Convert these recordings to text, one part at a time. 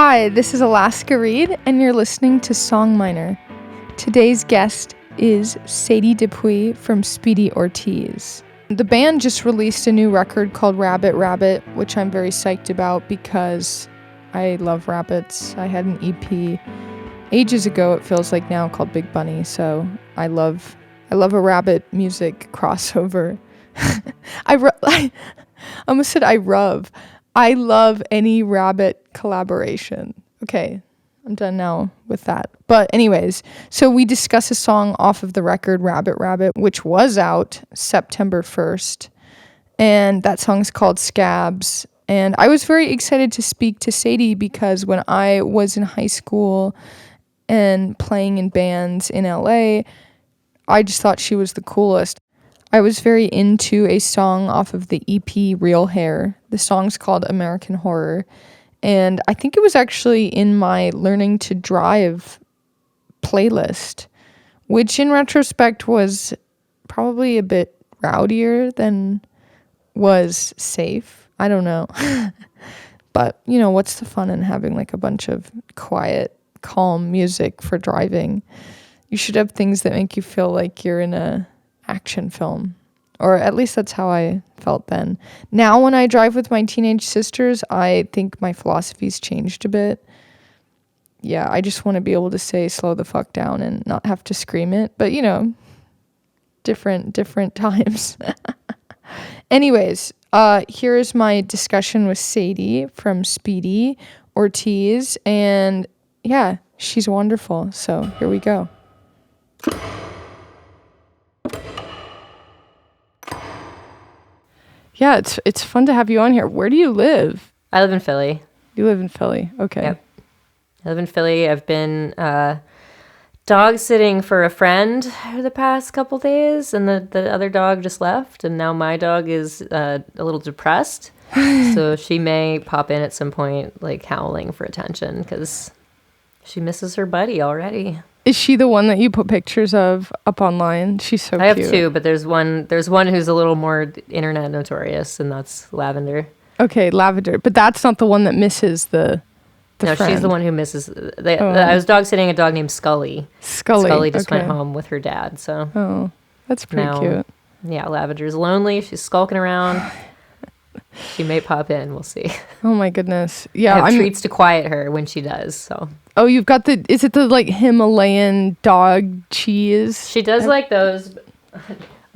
Hi, this is Alaska Reid, and you're listening to Songminer. Today's guest is Sadie Dupuis from Speedy Ortiz. The band just released a new record called Riffage, which I'm very psyched about because I love rabbits. I had an EP ages ago, it feels like now, called Big Bunny, so I love a rabbit music crossover. I almost said I rub. I love any rabbit collaboration. Okay, I'm done now with that. But anyways, so we discuss a song off of the record Riffage, which was out September 1st. And that song's called Scabs. And I was very excited to speak to Sadie because when I was in high school and playing in bands in LA, I just thought she was the coolest. I was very into a song off of the EP Real Hair. The song's called American Horror. And I think it was actually in my Learning to Drive playlist, which in retrospect was probably a bit rowdier than was safe. I don't know. But, you know, what's the fun in having like a bunch of quiet, calm music for driving? You should have things that make you feel like you're in a action film, or at least that's how I felt then. Now when I drive with my teenage sisters, I think my philosophy's changed a bit. Yeah, I just want to be able to say slow the fuck down and not have to scream it, but you know, different times. Anyways, here is my discussion with Sadie from Speedy Ortiz, and yeah, she's wonderful, so here we go. Yeah, it's fun to have you on here. Where do you live? I live in Philly. You live in Philly. Okay. Yep. I live in Philly. I've been dog sitting for a friend for the past couple days, and the other dog just left, and now my dog is a little depressed. So she may pop in at some point, like howling for attention, because she misses her buddy already. Is she the one that you put pictures of up online? She's so cute. I have two, but there's one who's a little more internet notorious, and that's Lavender. Okay, Lavender. But that's not the one that misses the no, friend. She's the one who misses. I was dog sitting a dog named Scully. Scully just went home with her dad, so. Oh, that's pretty cute. Yeah, Lavender's lonely. She's skulking around. She may pop in. We'll see. Oh my goodness. Yeah, I have treats to quiet her when she does, so. Oh, you've got is it the like Himalayan dog cheese? She does like those.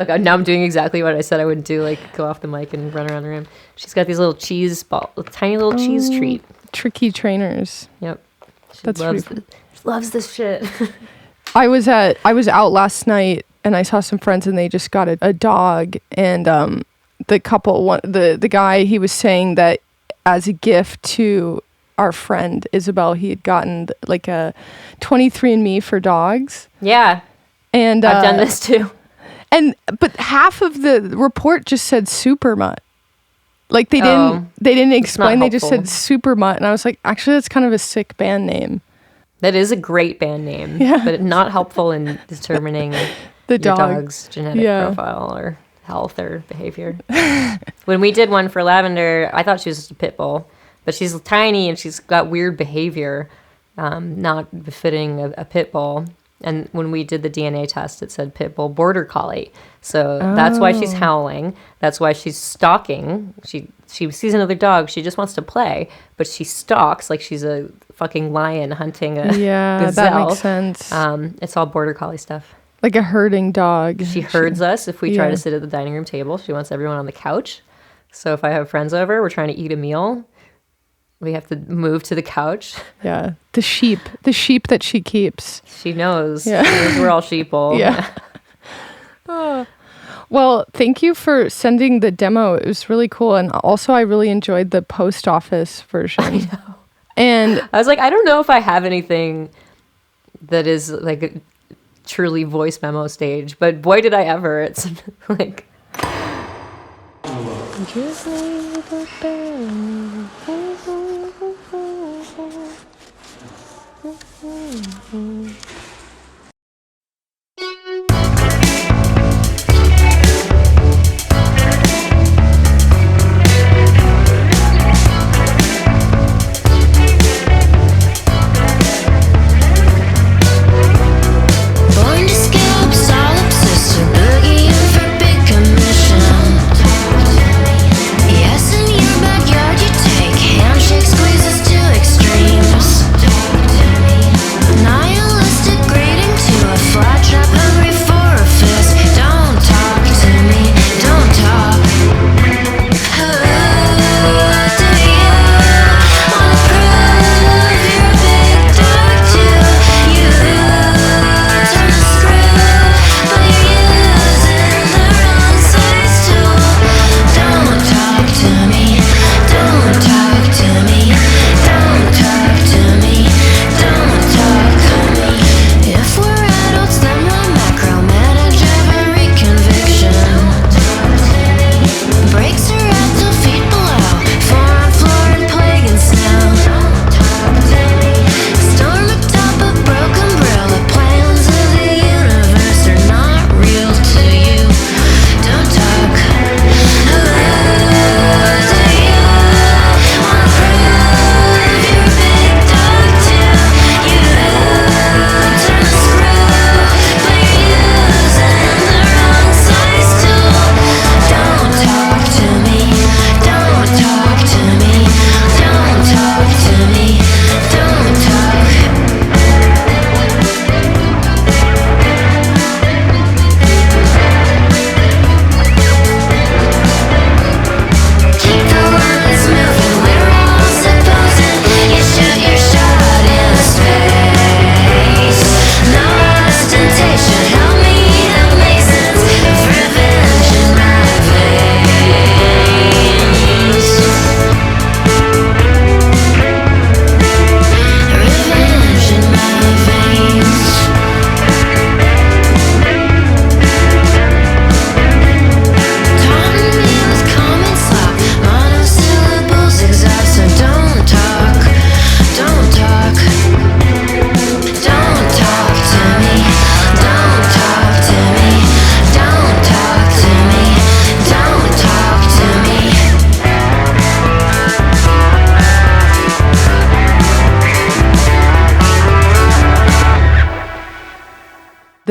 Okay, now I'm doing exactly what I said I wouldn't do, like go off the mic and run around the room. She's got these little cheese tiny little cheese treat. Tricky trainers. Yep. She loves this shit. I was out last night and I saw some friends and they just got a dog, and the couple, the guy, he was saying that as a gift to our friend Isabel, he had gotten like a 23andMe for dogs. Yeah. And I've done this too. But half of the report just said super mutt. Like they didn't explain, they just said super mutt, and I was like, actually that's kind of a sick band name. That is a great band name, but not helpful in determining your dog's genetic profile or health or behavior. When we did one for Lavender, I thought she was just a pit bull, but she's tiny and she's got weird behavior, not befitting a pit bull. And when we did the DNA test, it said pit bull border collie. So that's why she's howling. That's why she's stalking. She sees another dog. She just wants to play, but she stalks like she's a fucking lion hunting a gazelle. That makes sense. It's all border collie stuff. Like a herding dog. She herds us if we try to sit at the dining room table. She wants everyone on the couch. So if I have friends over, we're trying to eat a meal, we have to move to the couch. Yeah. The sheep that she keeps. She knows. Yeah. She knows we're all sheeple. Yeah. Well, thank you for sending the demo. It was really cool. And also I really enjoyed the post office version. I know. And I was like, I don't know if I have anything that is like a truly voice memo stage, but boy did I ever. It's like just leave the bell.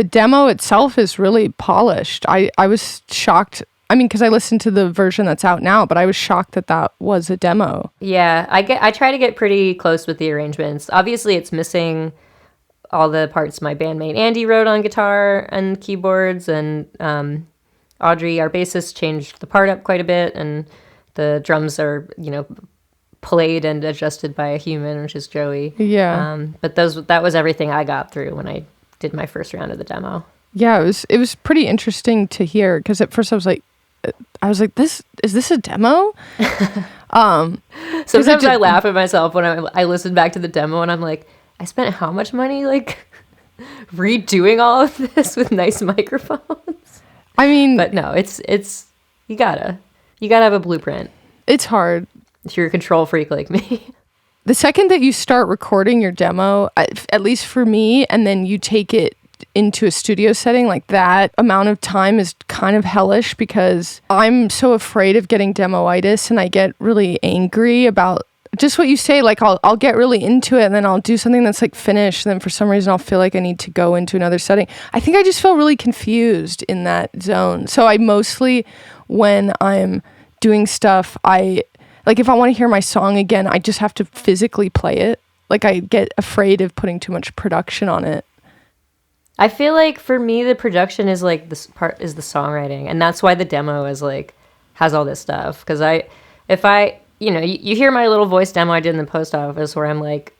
the demo itself is really polished. I was shocked. I mean, because I listened to the version that's out now, but I was shocked that was a demo. Yeah, I try to get pretty close with the arrangements. Obviously, it's missing all the parts my bandmate Andy wrote on guitar and keyboards, and Audrey, our bassist, changed the part up quite a bit, and the drums are, played and adjusted by a human, which is Joey. Yeah. But that was everything I got through when I did my first round of the demo. Yeah, it was pretty interesting to hear, because at first I was like, is this a demo? Sometimes I laugh at myself when I listen back to the demo, and I'm like, I spent how much money redoing all of this with nice microphones? I mean, but no, it's you gotta have a blueprint. It's hard if you're a control freak like me. The second that you start recording your demo, at least for me, and then you take it into a studio setting, like that amount of time is kind of hellish, because I'm so afraid of getting demoitis, and I get really angry about just what you say. Like I'll get really into it, and then I'll do something that's like finished, and then for some reason I'll feel like I need to go into another setting. I think I just feel really confused in that zone. So I mostly, when I'm doing stuff, if I want to hear my song again, I just have to physically play it. Like I get afraid of putting too much production on it. I feel like for me, the production is like this part is the songwriting, and that's why the demo is like has all this stuff. Because you hear my little voice demo I did in the post office where I'm like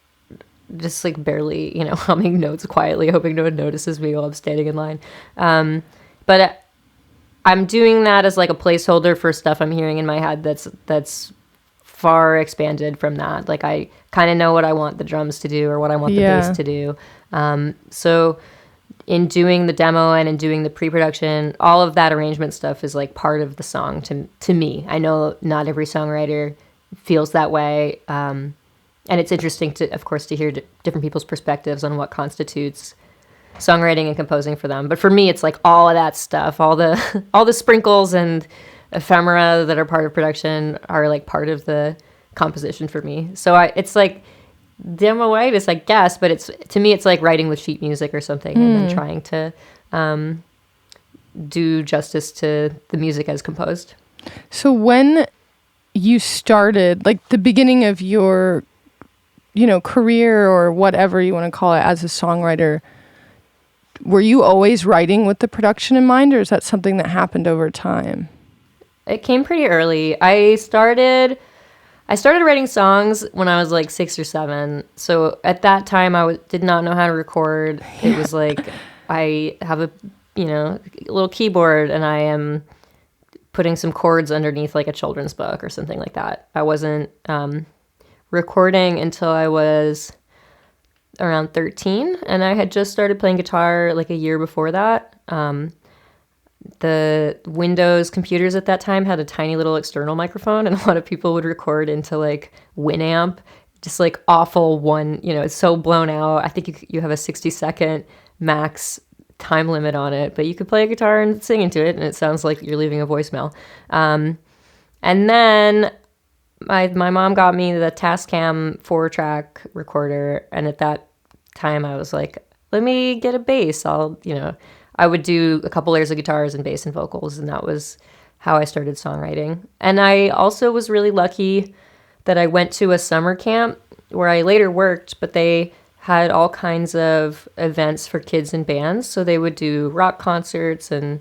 just like barely humming notes quietly, hoping no one notices me while I'm standing in line. But I'm doing that as like a placeholder for stuff I'm hearing in my head that's far expanded from that. Like I kind of know what I want the drums to do or what I want the bass to do. So in doing the demo and in doing the pre-production, all of that arrangement stuff is like part of the song to me. I know not every songwriter feels that way. And it's interesting of course, to hear different people's perspectives on what constitutes songwriting and composing for them. But for me, it's like all of that stuff, all the sprinkles and ephemera that are part of production are like part of the composition for me. So it's like demoitis, I guess, but to me it's like writing with sheet music or something, and then trying to do justice to the music as composed. So when you started, like the beginning of your career or whatever you want to call it as a songwriter, were you always writing with the production in mind, or is that something that happened over time? It came pretty early. I started writing songs when I was like 6 or 7. So at that time, I did not know how to record. It was like I have a little keyboard, and I am putting some chords underneath like a children's book or something like that. I wasn't recording until I was around 13, and I had just started playing guitar like a year before that. The Windows computers at that time had a tiny little external microphone, and a lot of people would record into like Winamp, just like awful one, it's so blown out. I think you have a 60-second max time limit on it, but you could play a guitar and sing into it, and it sounds like you're leaving a voicemail. And then my mom got me the Tascam 4-track recorder, and at that time I was like, let me get a bass. I would do a couple layers of guitars and bass and vocals, and that was how I started songwriting. And I also was really lucky that I went to a summer camp where I later worked, but they had all kinds of events for kids and bands. So they would do rock concerts, and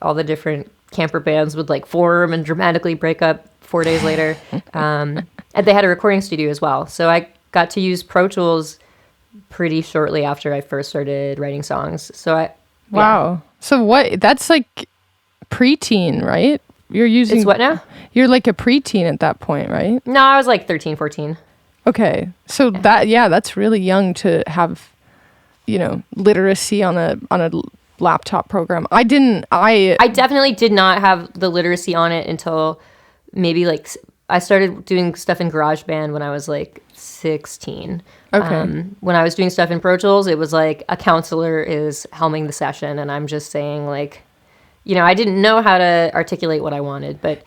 all the different camper bands would like form and dramatically break up 4 days later. And they had a recording studio as well. So I got to use Pro Tools pretty shortly after I first started writing songs. Wow. So that's like preteen, right? You're using... It's what now? You're like a preteen at that point, right? No, I was like 13, 14. Okay. So that's really young to have, literacy on a laptop program. I definitely did not have the literacy on it until maybe like I started doing stuff in GarageBand when I was like 16. Okay. When I was doing stuff in Pro Tools, it was like a counselor is helming the session, and I'm just saying like, I didn't know how to articulate what I wanted, but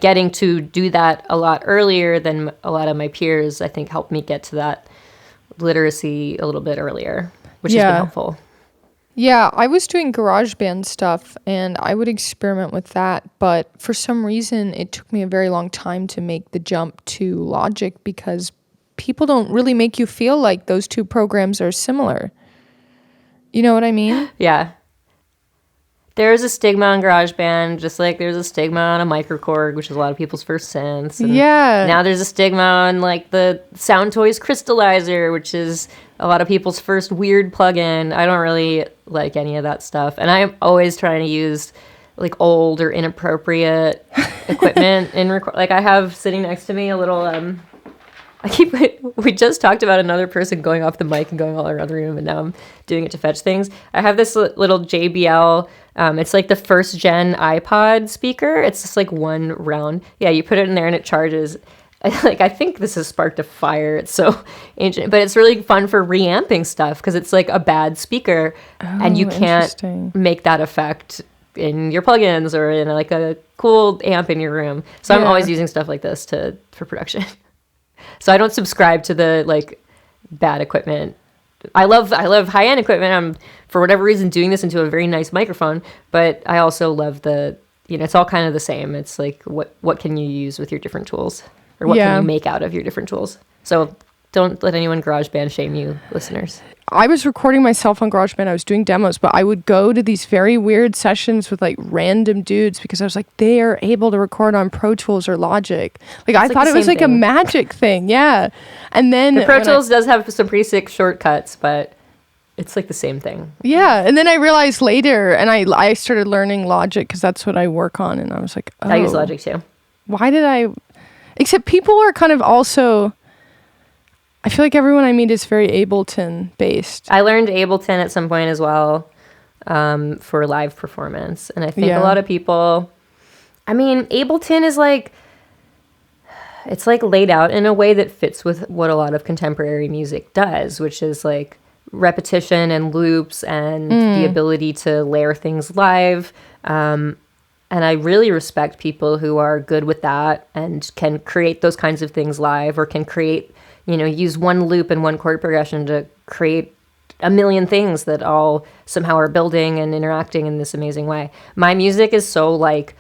getting to do that a lot earlier than a lot of my peers, I think helped me get to that literacy a little bit earlier, which has been helpful. Yeah, I was doing GarageBand stuff and I would experiment with that, but for some reason it took me a very long time to make the jump to Logic because people don't really make you feel like those two programs are similar. You know what I mean? Yeah. There's a stigma on GarageBand, just like there's a stigma on a microKORG, which is a lot of people's first synths. And now there's a stigma on like the Sound Toys Crystallizer, which is a lot of people's first weird plugin. I don't really like any of that stuff. And I'm always trying to use like old or inappropriate equipment in like I have sitting next to me a little we just talked about another person going off the mic and going all around the room, and now I'm doing it to fetch things. I have this little JBL. It's like the first gen iPod speaker. It's just like one round. Yeah, you put it in there and it charges. I think this has sparked a fire. It's so ancient, but it's really fun for reamping stuff because it's like a bad speaker, and you can't make that effect in your plugins or in like a cool amp in your room. So I'm always using stuff like this for production. So I don't subscribe to the like bad equipment. I love high-end equipment. I'm for whatever reason doing this into a very nice microphone, but I also love it's all kind of the same. It's like what can you use with your different tools, or what can you make out of your different tools? So don't let anyone GarageBand shame you, listeners. I was recording myself on GarageBand. I was doing demos, but I would go to these very weird sessions with like random dudes because I was like, they are able to record on Pro Tools or Logic. Like I thought it was like a magic thing. Yeah. And then the Pro Tools does have some pretty sick shortcuts, but it's like the same thing. Yeah. And then I realized later, and I started learning Logic because that's what I work on. And I was like, oh. I use Logic too. Why did I? Except people are kind of also... I feel like everyone I meet is very Ableton based. I learned Ableton at some point as well for live performance. And I think a lot of people, I mean, Ableton is like, it's like laid out in a way that fits with what a lot of contemporary music does, which is like repetition and loops and the ability to layer things live. And I really respect people who are good with that and can create those kinds of things live, or can create, use one loop and one chord progression to create a million things that all somehow are building and interacting in this amazing way. My music is so like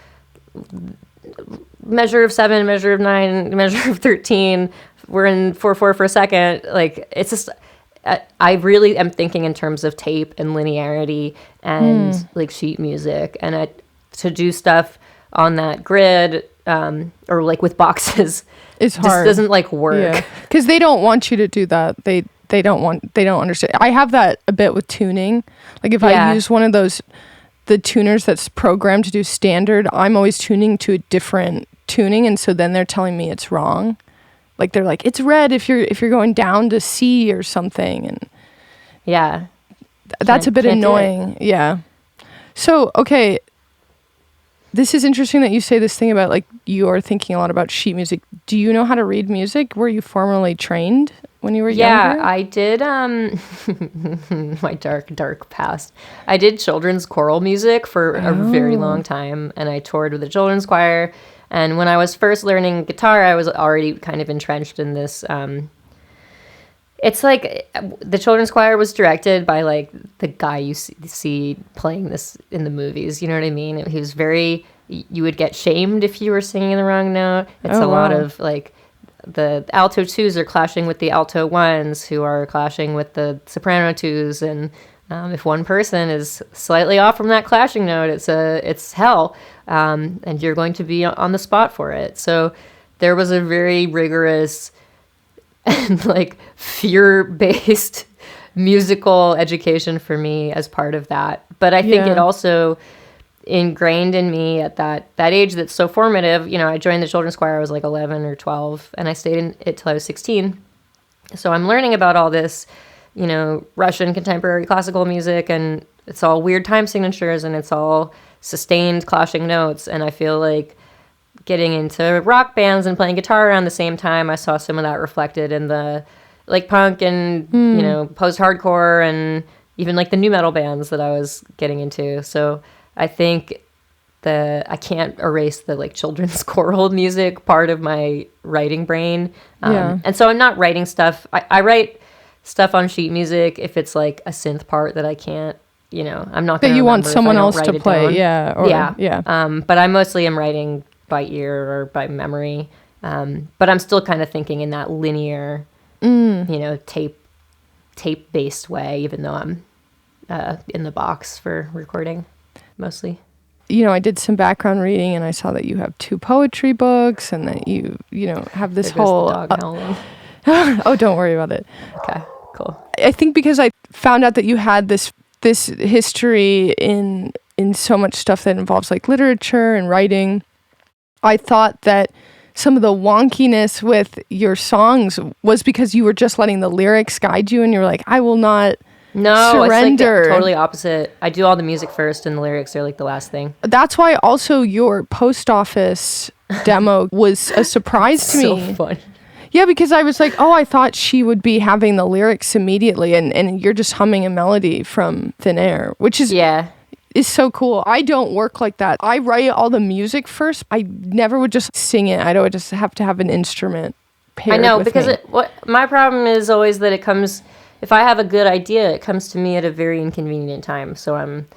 measure of 7, measure of 9, measure of 13. We're in 4/4 for a second. Like it's just, I really am thinking in terms of tape and linearity and like sheet music, and to do stuff on that grid or like with boxes. It's hard. Just doesn't like work. Because they don't want you to do that. They don't understand. I have that a bit with tuning. Like if I use one of the tuners that's programmed to do standard, I'm always tuning to a different tuning, and so then they're telling me it's wrong. Like they're like, it's red if you're going down to C or something, and that's a bit annoying. Yeah. So okay. This is interesting that you say this thing about like you're thinking a lot about sheet music. Do you know how to read music? Were you formally trained when you were younger? Yeah, I did. My dark past. I did children's choral music for a very long time, and I toured with the children's choir. And when I was first learning guitar, I was already kind of entrenched in this. It's like the children's choir was directed by like the guy you see playing this in the movies. You know what I mean? He was very, you would get shamed if you were singing the wrong note. It's a lot of like the alto 2s are clashing with the alto 1s who are clashing with the soprano 2s. And if one person is slightly off from that clashing note, it's hell. And you're going to be on the spot for it. So there was a very rigorous and like fear-based musical education for me as part of that. But I think it also ingrained in me at that age that's so formative. I joined the children's choir, I was like 11 or 12, and I stayed in it till I was 16. So I'm learning about all this, Russian contemporary classical music, and it's all weird time signatures, and it's all sustained clashing notes, and I feel like getting into rock bands and playing guitar around the same time, I saw some of that reflected in the like punk and post-hardcore and even like the nu metal bands that I was getting into. So I think I can't erase the like children's choral music part of my writing brain. And so I'm not writing stuff. I write stuff on sheet music if it's like a synth part that I can't I'm not going to that you want someone else to play. Yeah. But I mostly am writing by ear or by memory. But I'm still kind of thinking in that linear, tape-based way, even though I'm in the box for recording mostly. I did some background reading and I saw that you have 2 poetry books and that you have this whole... dog howling. Oh, don't worry about it. Okay, cool. I think because I found out that you had this history in so much stuff that involves like literature and writing, I thought that some of the wonkiness with your songs was because you were just letting the lyrics guide you and you were like, I will not surrender. It's like totally opposite. I do all the music first and the lyrics are like the last thing. That's why also your post office demo was a surprise to me. So fun. Yeah, because I was like, oh, I thought she would be having the lyrics immediately and you're just humming a melody from thin air, which is so cool. I don't work like that. I write all the music first. I never would just sing it. I would just have to have an instrument paired with me. Because my problem is always that it comes, if I have a good idea, it comes to me at a very inconvenient time. So I'm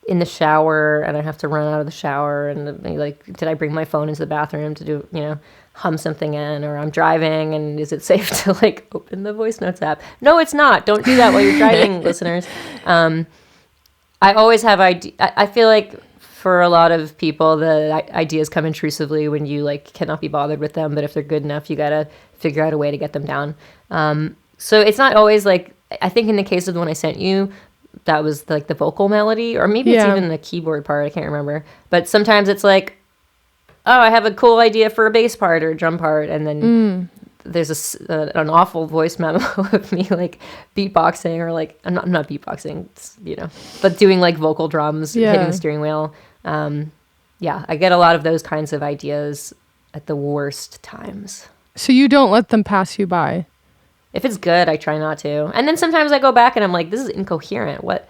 in the shower and I have to run out of the shower and like, did I bring my phone into the bathroom to do, hum something in, or I'm driving and is it safe to like open the voice notes app? No, it's not. Don't do that while you're driving, listeners. I always have ideas. I feel like for a lot of people, the ideas come intrusively when you like cannot be bothered with them. But if they're good enough, you got to figure out a way to get them down. So it's not always like, I think in the case of the one I sent you, that was like the vocal melody, or maybe it's even the keyboard part. I can't remember. But sometimes it's like, oh, I have a cool idea for a bass part or a drum part. And then there's an awful voice memo of me like beatboxing or like, I'm not beatboxing, but doing like vocal drums, hitting the steering wheel. I get a lot of those kinds of ideas at the worst times. So you don't let them pass you by? If it's good, I try not to. And then sometimes I go back and I'm like, this is incoherent. What?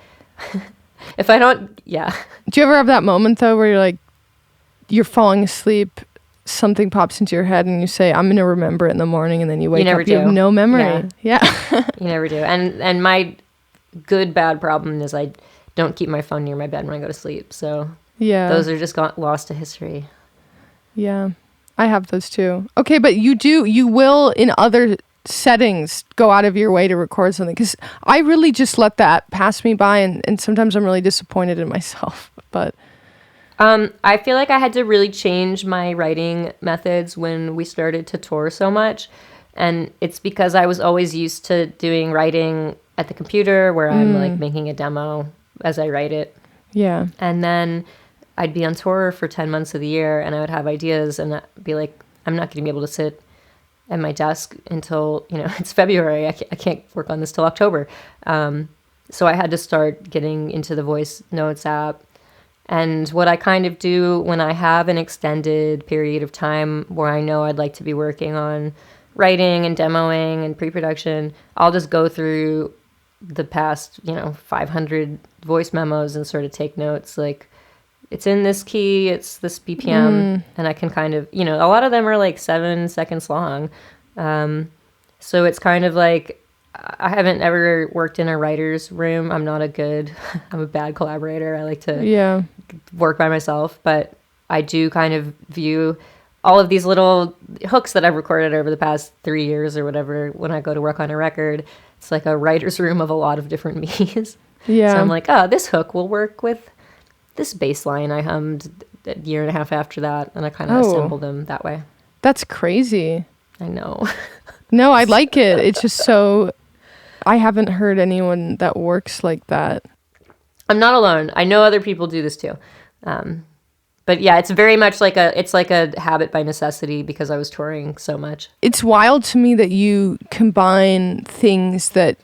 If I don't, Do you ever have that moment though where you're like, you're falling asleep, something pops into your head and you say, I'm going to remember it in the morning, and then you wake up, you have no memory. Yeah. You never do. And my bad problem is I don't keep my phone near my bed when I go to sleep. So those are just lost to history. Yeah. I have those too. Okay, but you will in other settings go out of your way to record something, because I really just let that pass me by, and sometimes I'm really disappointed in myself. But I feel like I had to really change my writing methods when we started to tour so much. And it's because I was always used to doing writing at the computer where I'm like making a demo as I write it. Yeah. And then I'd be on tour for 10 months of the year and I would have ideas and I'd be like, I'm not going to be able to sit at my desk until, it's February. I can't work on this till October. So I had to start getting into the voice notes app. And what I kind of do when I have an extended period of time where I know I'd like to be working on writing and demoing and pre-production, I'll just go through the past, 500 voice memos and sort of take notes. Like, it's in this key, it's this BPM, and I can kind of, a lot of them are like 7 seconds long. So it's kind of like, I haven't ever worked in a writer's room. I'm a bad collaborator. I like to work by myself, but I do kind of view all of these little hooks that I've recorded over the past 3 years or whatever. When I go to work on a record, it's like a writer's room of a lot of different me's. Yeah. So I'm like, oh, this hook will work with this bass line I hummed a year and a half after that. And I kind of assembled them that way. That's crazy. I know. No, I like it. It's just so... I haven't heard anyone that works like that. I'm not alone. I know other people do this too. But yeah, it's very much like a habit by necessity because I was touring so much. It's wild to me that you combine things that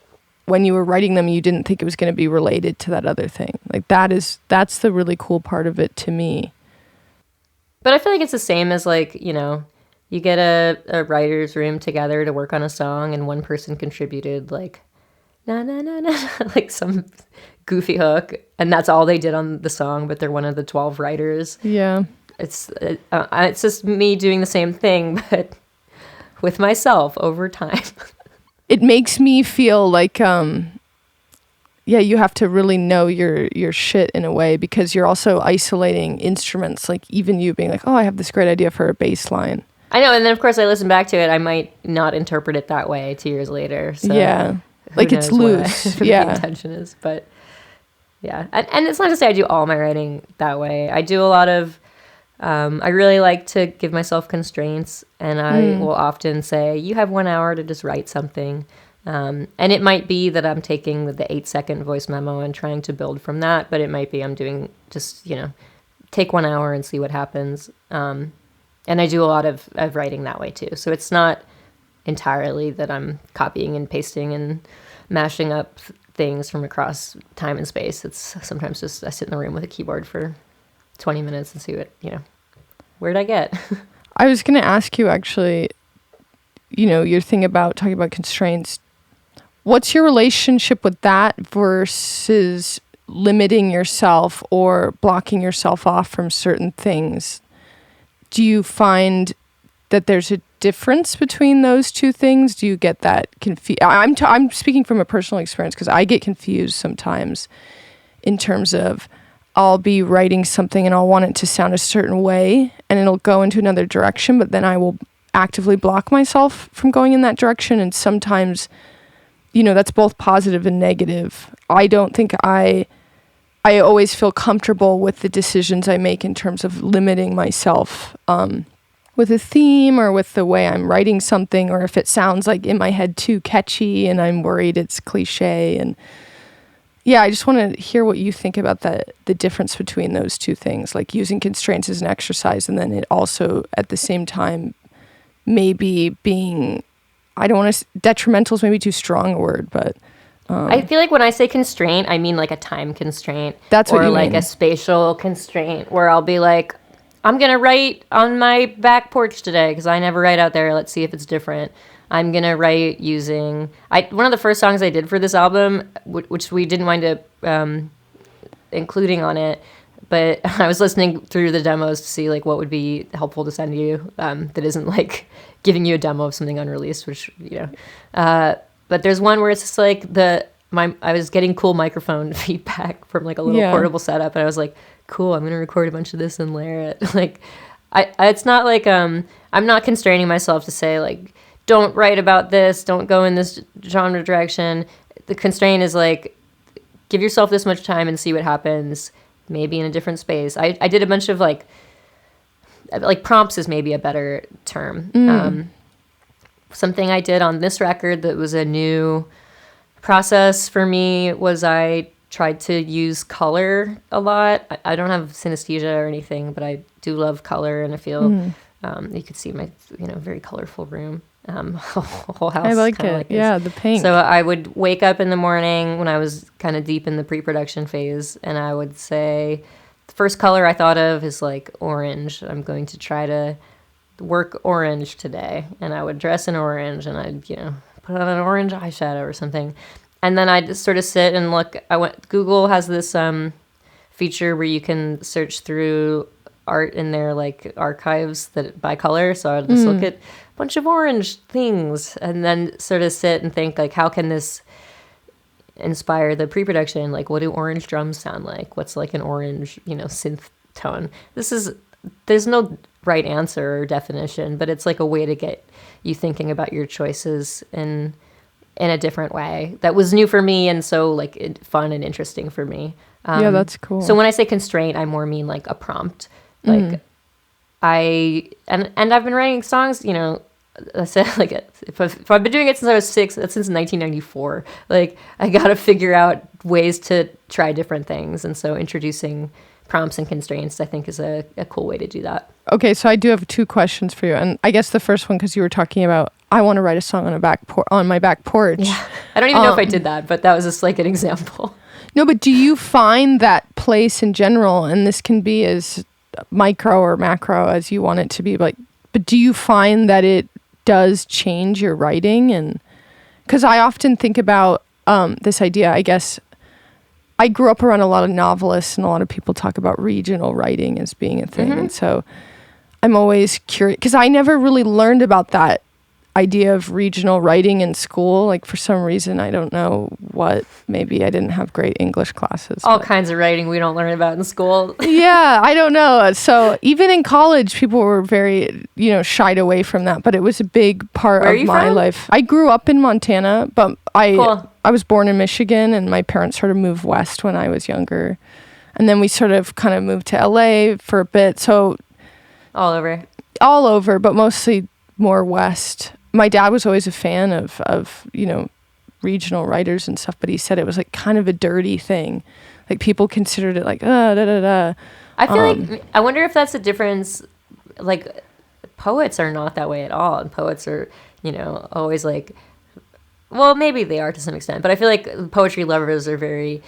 when you were writing them, you didn't think it was going to be related to that other thing. Like that's the really cool part of it to me. But I feel like it's the same as like, you get a writer's room together to work on a song and one person contributed like, na na na na, like some goofy hook, and that's all they did on the song, but they're one of the 12 writers. Yeah. It's just me doing the same thing, but with myself over time. It makes me feel like you have to really know your shit in a way, because you're also isolating instruments. Like even you being like, oh, I have this great idea for a bass line. I know, and then of course I listen back to it. I might not interpret it that way 2 years later. So like it's loose. What the intention is, but yeah, and it's not to say I do all my writing that way. I do a lot of. I really like to give myself constraints, and I will often say, you have 1 hour to just write something. And it might be that I'm taking the 8-second voice memo and trying to build from that, but it might be I'm doing just, take 1 hour and see what happens. And I do a lot of writing that way too. So it's not entirely that I'm copying and pasting and mashing up things from across time and space. It's sometimes just I sit in the room with a keyboard for 20 minutes and see what, where'd I get? I was going to ask you actually, your thing about talking about constraints. What's your relationship with that versus limiting yourself or blocking yourself off from certain things? Do you find that there's a difference between those two things? Do you get that confused? I'm speaking from a personal experience, because I get confused sometimes in terms of I'll be writing something and I'll want it to sound a certain way and it'll go into another direction, but then I will actively block myself from going in that direction. And sometimes, that's both positive and negative. I don't think I always feel comfortable with the decisions I make in terms of limiting myself with a theme or with the way I'm writing something, or if it sounds like in my head too catchy and I'm worried it's cliche. And yeah, I just want to hear what you think about the difference between those two things, like using constraints as an exercise, and then it also at the same time maybe being, I don't want to, detrimental is maybe too strong a word, but I feel like when I say constraint, I mean like a time constraint. That's what you mean. Or like a spatial constraint where I'll be like, I'm going to write on my back porch today because I never write out there. Let's see if it's different. I'm going to write using... one of the first songs I did for this album, which we didn't wind up including on it, but I was listening through the demos to see like what would be helpful to send you that isn't like giving you a demo of something unreleased, which, but there's one where it's just like I was getting cool microphone feedback from like a little portable setup, and I was like, cool, I'm going to record a bunch of this and layer it. Like, it's not like, I'm not constraining myself to say like, don't write about this, don't go in this genre direction. The constraint is like, give yourself this much time and see what happens, maybe in a different space. I did a bunch of like prompts is maybe a better term. Something I did on this record that was a new process for me was I tried to use color a lot. I don't have synesthesia or anything, but I do love color, and I feel you could see my very colorful room. Whole house. I like it. Yeah, the pink. So I would wake up in the morning when I was kind of deep in the pre-production phase, and I would say, the first color I thought of is like orange. I'm going to try to work orange today, and I would dress in orange, and I'd put on an orange eyeshadow or something, and then I'd just sort of sit and look. Google has this feature where you can search through art in their like archives that by color. So I'd just look at a bunch of orange things and then sort of sit and think like, how can this inspire the pre-production? Like, what do orange drums sound like? What's like an orange, synth tone? There's no right answer or definition, but it's like a way to get you thinking about your choices in a different way that was new for me, and so like fun and interesting for me. Yeah, that's cool. So when I say constraint, I more mean like a prompt. Like I've been writing songs, I said like if I've been doing it since I was 6, that's since 1994. Like I got to figure out ways to try different things, and so introducing prompts and constraints I think is a cool way to do that. Okay, so I do have 2 questions for you, and I guess the first one, because you were talking about I want to write a song on my back porch. Yeah. I don't even know if I did that, but that was just like an example. No, but do you find that place in general, and this can be as micro or macro as you want it to be, but do you find that it does change your writing? And because I often think about this idea, I guess I grew up around a lot of novelists, and a lot of people talk about regional writing as being a thing. And so I'm always curious, because I never really learned about that. idea of regional writing in school. Like for some reason, I don't know what, maybe I didn't have great English classes. All kinds of writing we don't learn about in school. Yeah, I don't know. So even in college, people were very, shied away from that, but it was a big part of my life. I grew up in Montana, but I was born in Michigan, and my parents sort of moved west when I was younger. And then we sort of kind of moved to LA for a bit. So all over, but mostly more west. My dad was always a fan of regional writers and stuff, but he said it was like kind of a dirty thing. Like people considered it like, da da da. I feel like, I wonder if that's a difference. Like poets are not that way at all. And poets are, always like, well, maybe they are to some extent, but I feel like poetry lovers are very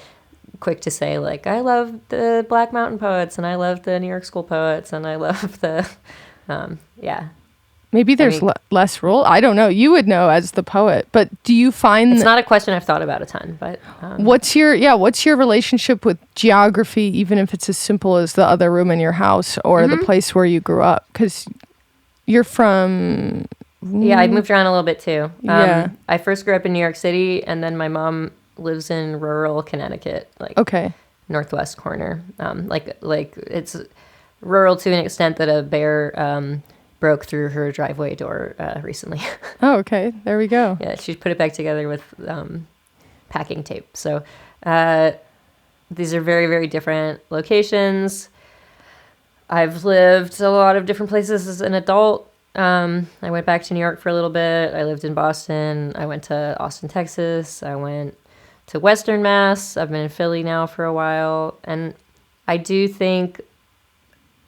quick to say like, I love the Black Mountain poets and I love the New York School poets and I love the, Maybe there's less rule. I don't know. You would know as the poet, but do you find it's not a question I've thought about a ton? But what's your relationship with geography, even if it's as simple as the other room in your house or the place where you grew up? Because you're from. Yeah, I moved around a little bit too. Yeah, I first grew up in New York City, and then my mom lives in rural Connecticut, like northwest corner. Like it's rural to an extent that a bear broke through her driveway door recently. Oh, okay. There we go. Yeah, she put it back together with packing tape. So these are very, very different locations. I've lived a lot of different places as an adult. I went back to New York for a little bit. I lived in Boston. I went to Austin, Texas. I went to Western Mass. I've been in Philly now for a while. And I do think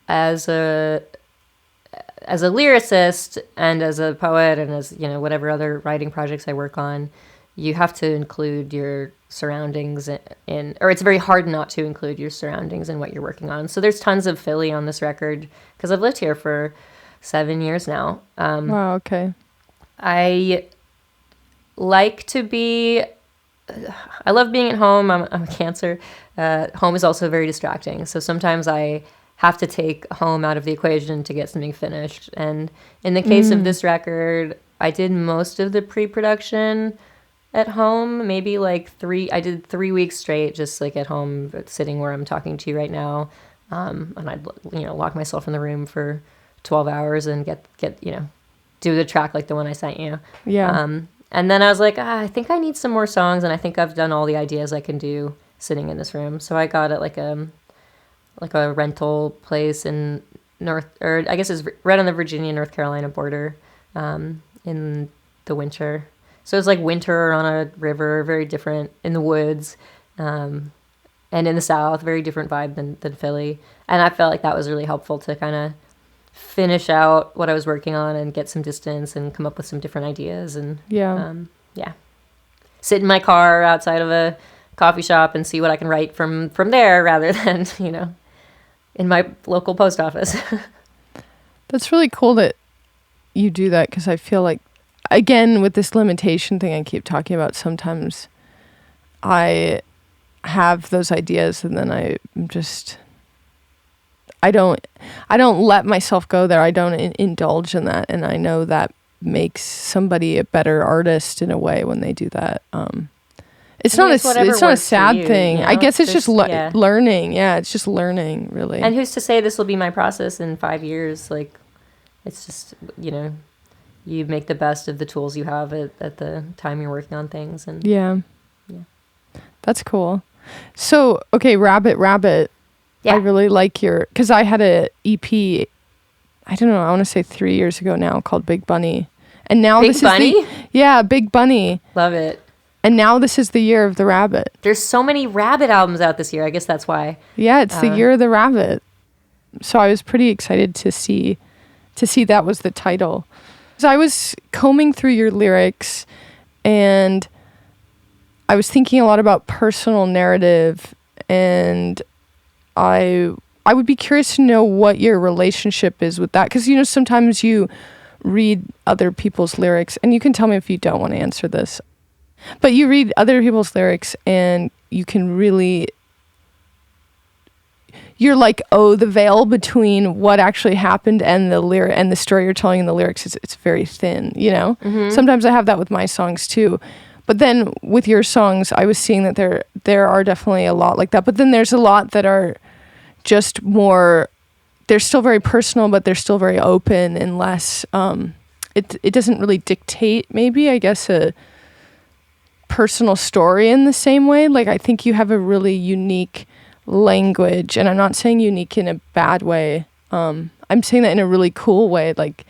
as a lyricist and as a poet and as, whatever other writing projects I work on, you have to include your surroundings or it's very hard not to include your surroundings in what you're working on. So there's tons of Philly on this record because I've lived here for 7 years now. Wow, okay. I love being at home. I'm a Cancer. Home is also very distracting. So sometimes I have to take home out of the equation to get something finished. And in the case of this record, I did most of the pre-production at home, maybe I did 3 weeks straight, just like at home, sitting where I'm talking to you right now. And I'd, lock myself in the room for 12 hours and get do the track like the one I sent you. Yeah. And then I was like, I think I need some more songs. And I think I've done all the ideas I can do sitting in this room. So I got it like a rental place in I guess it's right on the Virginia-North Carolina border in the winter. So it's like winter on a river, very different in the woods. And in the South, very different vibe than Philly. And I felt like that was really helpful to kind of finish out what I was working on and get some distance and come up with some different ideas. And sit in my car outside of a coffee shop and see what I can write from there rather than, in my local post office. That's really cool that you do that, because I feel like, again, with this limitation thing I keep talking about, sometimes I have those ideas and then I don't let myself go there. I don't indulge in that, and I know that makes somebody a better artist in a way when they do that. It's not a sad thing. I guess it's just learning. Yeah, it's just learning, really. And who's to say this will be my process in 5 years? Like, it's just, you make the best of the tools you have at the time you're working on things. And yeah. That's cool. So, okay, Rabbit. Yeah. I really like because I had a EP, I don't know, I want to say 3 years ago now, called Big Bunny. And now Big Bunny? Big Bunny. Love it. And now this is the year of the rabbit. There's so many rabbit albums out this year. I guess that's why. Yeah, it's the year of the rabbit. So I was pretty excited to see that was the title. So I was combing through your lyrics, and I was thinking a lot about personal narrative, and I would be curious to know what your relationship is with that, because sometimes you read other people's lyrics, and you can tell me if you don't want to answer this. But you read other people's lyrics and you can you're like, oh, the veil between what actually happened and the lyric and the story you're telling in the lyrics it's very thin, you know? Sometimes I have that with my songs too. But then with your songs, I was seeing that there are definitely a lot like that. But then there's a lot that are just more, they're still very personal, but they're still very open and less, it doesn't really dictate maybe, I guess, a personal story in the same way. Like, I think you have a really unique language, and I'm not saying unique in a bad way. I'm saying that in a really cool way. Like,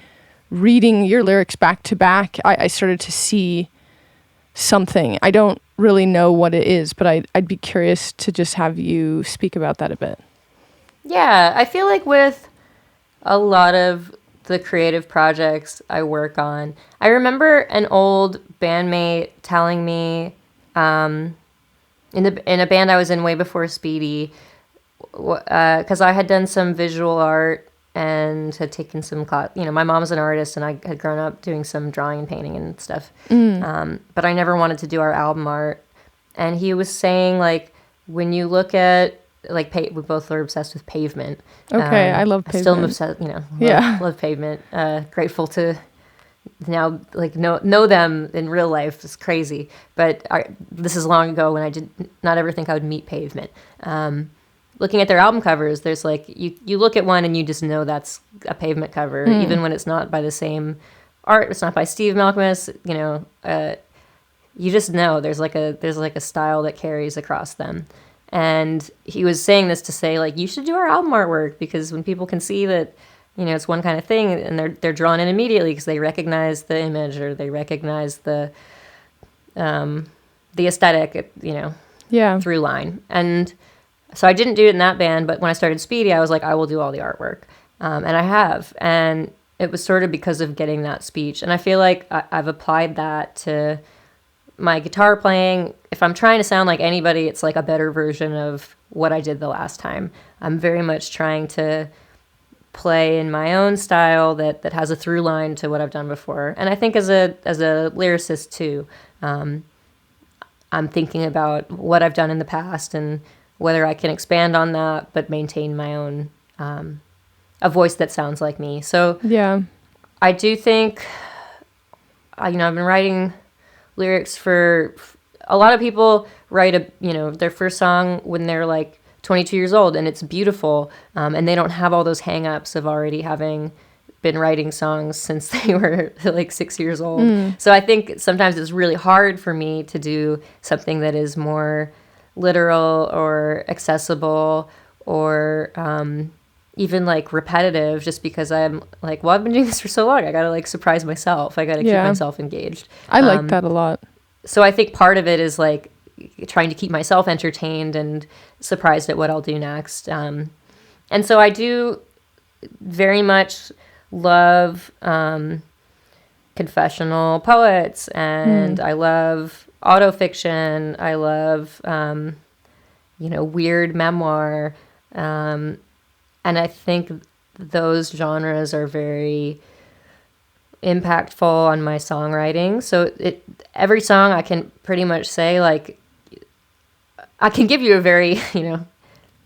reading your lyrics back to back, I started to see something. I don't really know what it is, but I'd be curious to just have you speak about that a bit. Yeah, I feel like with a lot of the creative projects I work on, I remember an old bandmate telling me, in a band I was in way before Speedy, because I had done some visual art and had taken some class. You know, my mom's an artist, and I had grown up doing some drawing and painting and stuff. But I never wanted to do our album art. And he was saying, like, when you look at, like, we both are obsessed with Pavement. Okay, I love Pavement. I still am obsessed, you know. Love Pavement. Grateful to now, like, know them in real life. Is crazy. But this is long ago when I did not ever think I would meet Pavement. Looking at their album covers, there's like, you look at one and you just know that's a Pavement cover, even when it's not by the same art. It's not by Steve Malkmus, you know. You just know there's like a style that carries across them. And he was saying this to say, like, you should do our album artwork, because when people can see that, you know, it's one kind of thing, and they're drawn in immediately because they recognize the image, or they recognize the aesthetic, you know, through line. And so I didn't do it in that band, but when I started Speedy, I was like, I will do all the artwork. And I have. And it was sort of because of getting that speech. And I feel like I've applied that to my guitar playing. If I'm trying to sound like anybody, it's like a better version of what I did the last time. I'm very much trying to play in my own style that has a through line to what I've done before. And I think as a lyricist too, I'm thinking about what I've done in the past and whether I can expand on that, but maintain my own, a voice that sounds like me. So yeah, I do think, you know, I've been writing lyrics for a lot of people. Write their first song when they're like 22 years old, and it's beautiful, and they don't have all those hang-ups of already having been writing songs since they were like 6 years old. So I think sometimes it's really hard for me to do something that is more literal or accessible or even like repetitive, just because I'm like, well, I've been doing this for so long, I gotta like surprise myself, I gotta keep myself engaged. I like that a lot. So I think part of it is like trying to keep myself entertained and surprised at what I'll do next. And so I do very much love confessional poets, and I love autofiction. I love, weird memoir. And I think those genres are very impactful on my songwriting. So every song I can pretty much say, like, I can give you a very,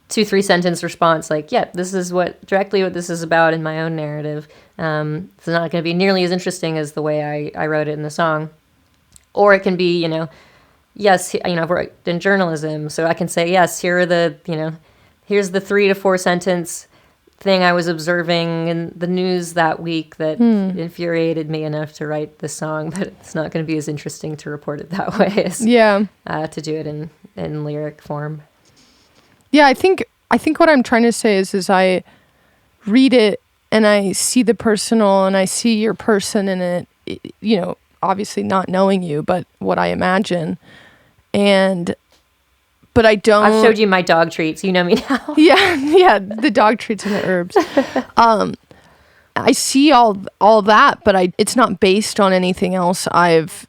2-3 sentence response, like, yeah, this is directly what this is about in my own narrative. It's not going to be nearly as interesting as the way I wrote it in the song. Or it can be, yes, I've worked in journalism, so I can say, yes, here are here's the 3 to 4 sentence thing I was observing in the news that week that infuriated me enough to write this song, but it's not going to be as interesting to report it that way as to do it in lyric form. Yeah, I think what I'm trying to say is I read it and I see the personal and I see your person in it, obviously not knowing you, but what I imagine. But I don't... I've showed you my dog treats. You know me now. Yeah, the dog treats and the herbs. I see all that, but it's not based on anything else I've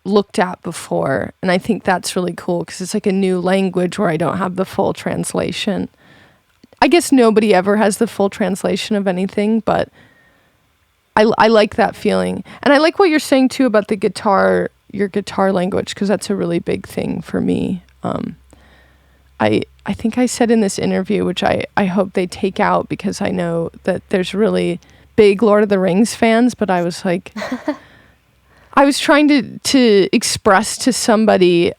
looked at before. And I think that's really cool because it's like a new language where I don't have the full translation. I guess nobody ever has the full translation of anything, but I like that feeling. And I like what you're saying too about your guitar language, because that's a really big thing for me. I I think I said in this interview, which I hope they take out because I know that there's really big Lord of the Rings fans, but I was like, I was trying to express to somebody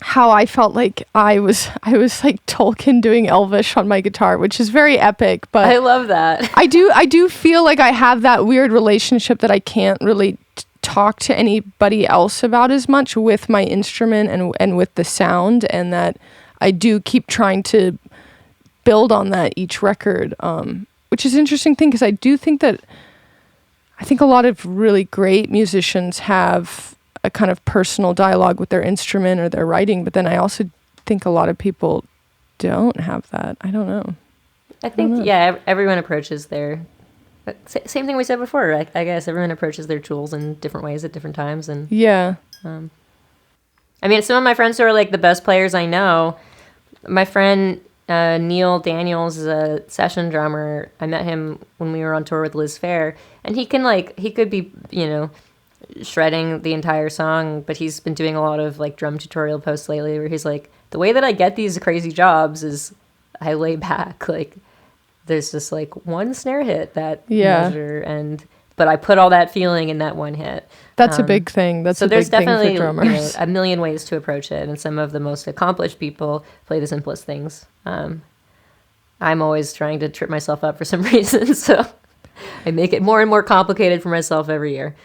how I felt like I was like Tolkien doing Elvish on my guitar, which is very epic. But I love that. I do feel like I have that weird relationship that I can't really talk to anybody else about as much with my instrument and with the sound, and that I do keep trying to build on that each record, which is an interesting thing because I think a lot of really great musicians have a kind of personal dialogue with their instrument or their writing, but then I also think a lot of people don't have that. I don't know. I think, everyone approaches their... Same thing we said before. I guess everyone approaches their tools in different ways at different times. And yeah. I mean, some of my friends who are like the best players I know, my friend Neil Daniels is a session drummer. I met him when we were on tour with Liz Phair, and he could be, shredding the entire song, but he's been doing a lot of like drum tutorial posts lately where he's like, the way that I get these crazy jobs is I lay back, like there's just like one snare hit that measure, but I put all that feeling in that one hit. That's a big thing. That's so a big thing for there's drummers. definitely a million ways to approach it, and some of the most accomplished people play the simplest things. I'm always trying to trip myself up for some reason, so I make it more and more complicated for myself every year.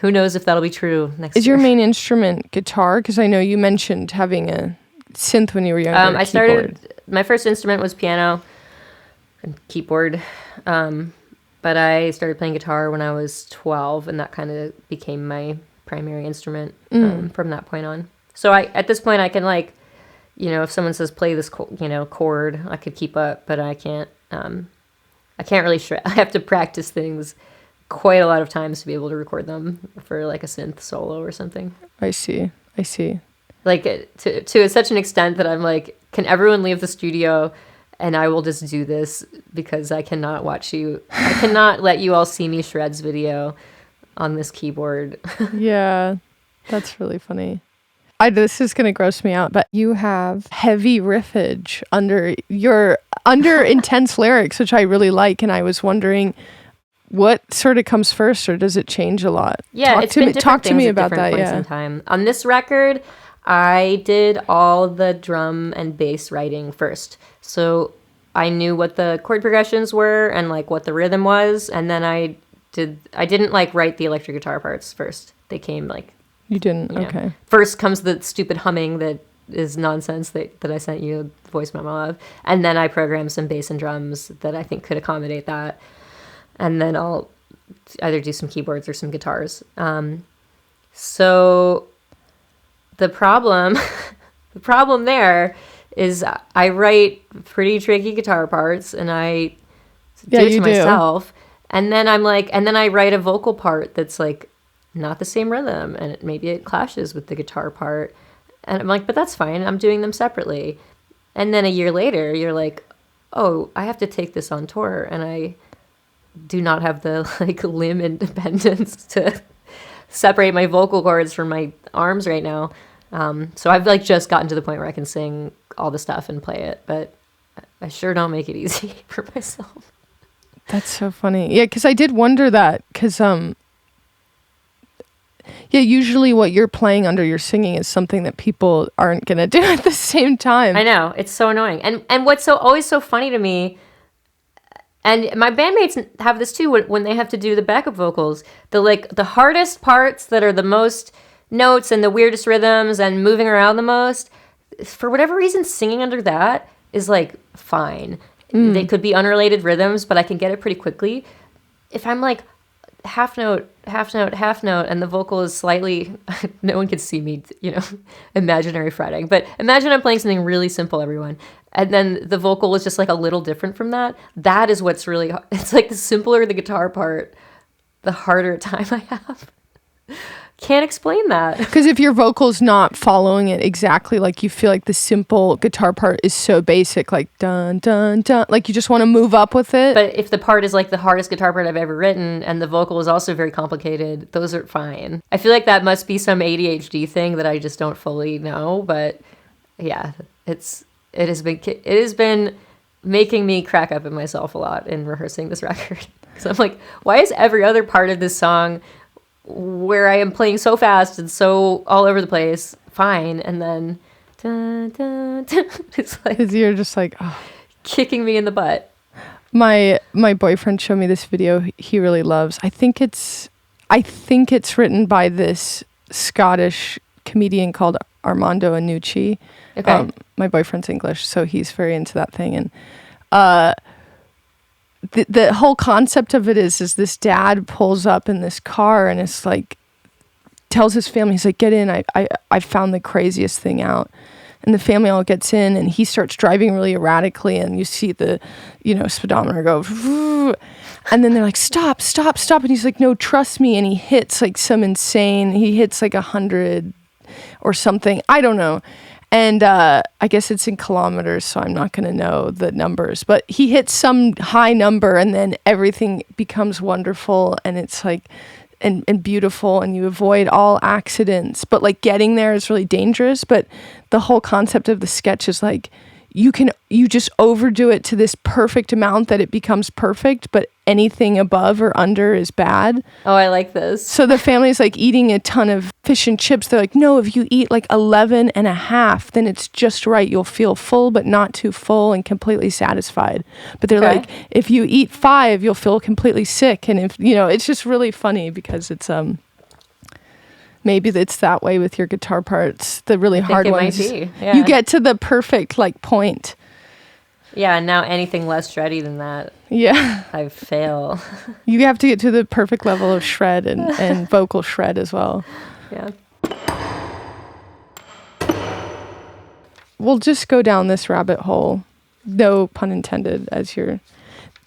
Who knows if that'll be true next year. Is your main instrument guitar? Because I know you mentioned having a synth when you were younger. My first instrument was piano and keyboard. But I started playing guitar when I was 12, and that kind of became my primary instrument from that point on. So at this point, I can like, if someone says play this, chord, I could keep up, but I can't really shred. I have to practice things quite a lot of times to be able to record them for like a synth solo or something. I see. Like to such an extent that I'm like, can everyone leave the studio? And I will just do this because I cannot watch you. I cannot let you all see me shreds video on this keyboard. Yeah, that's really funny. This is going to gross me out, but you have heavy riffage under intense lyrics, which I really like. And I was wondering what sort of comes first, or does it change a lot? Yeah, talk to me about that. In time. On this record, I did all the drum and bass writing first. So I knew what the chord progressions were and like what the rhythm was, and then I didn't like write the electric guitar parts first. They came like... You didn't? Okay. First comes the stupid humming that is nonsense that I sent you a voice memo of, and then I programmed some bass and drums that I think could accommodate that, and then I'll either do some keyboards or some guitars. So the problem there is I write pretty tricky guitar parts, and I do it to myself. And then I write a vocal part that's like not the same rhythm, and maybe it clashes with the guitar part. And I'm like, but that's fine. I'm doing them separately. And then a year later, you're like, oh, I have to take this on tour, and I do not have the like limb independence to separate my vocal cords from my arms right now. So I've like just gotten to the point where I can sing all the stuff and play it, but I sure don't make it easy for myself. That's so funny. Yeah, because I did wonder that, because usually what you're playing under your singing is something that people aren't going to do at the same time. I know. It's so annoying. And what's always so funny to me, and my bandmates have this too, when they have to do the backup vocals, the hardest parts that are the most notes and the weirdest rhythms and moving around the most, for whatever reason, singing under that is like fine. They could be unrelated rhythms, but I can get it pretty quickly. If I'm like half note, and the vocal is slightly, no one can see me, imaginary fretting, but imagine I'm playing something really simple, everyone, and then the vocal is just like a little different from that. That is what's really hard. It's like the simpler the guitar part, the harder time I have. Can't explain that. Because if your vocal's not following it exactly, like you feel like the simple guitar part is so basic, like dun, dun, dun, like you just want to move up with it. But if the part is like the hardest guitar part I've ever written and the vocal is also very complicated, those are fine. I feel like that must be some ADHD thing that I just don't fully know, but yeah, it's it has been making me crack up at myself a lot in rehearsing this record. So I'm like, why is every other part of this song where I am playing so fast and so all over the place fine, and then dun, dun, dun, it's like you're just like, oh. Kicking me in the butt. My boyfriend showed me this video he really loves. I think it's written by this Scottish comedian called Armando Iannucci. Okay. My boyfriend's English, so he's very into that thing. And the whole concept of it is this dad pulls up in this car and it's like, tells his family, he's like, get in, I found the craziest thing out. And the family all gets in and he starts driving really erratically, and you see the, speedometer go, and then they're like, stop. And he's like, no, trust me. And he hits like he hits like 100 or something. I don't know. And I guess it's in kilometers, so I'm not going to know the numbers. But he hits some high number, and then everything becomes wonderful, and it's like, and beautiful, and you avoid all accidents. But like getting there is really dangerous. But the whole concept of the sketch is like, you just overdo it to this perfect amount that it becomes perfect, but anything above or under is bad. Oh, I like this. So the family's like eating a ton of fish and chips. They're like, no, if you eat like 11 and a half, then it's just right. You'll feel full, but not too full and completely satisfied. But they're like, if you eat 5, you'll feel completely sick. And if, it's just really funny because it's, maybe it's that way with your guitar parts, the really hard ones. Might be. Yeah. You get to the perfect like point. Yeah, and now anything less shreddy than that, yeah, I fail. You have to get to the perfect level of shred and vocal shred as well. Yeah. We'll just go down this rabbit hole, no pun intended,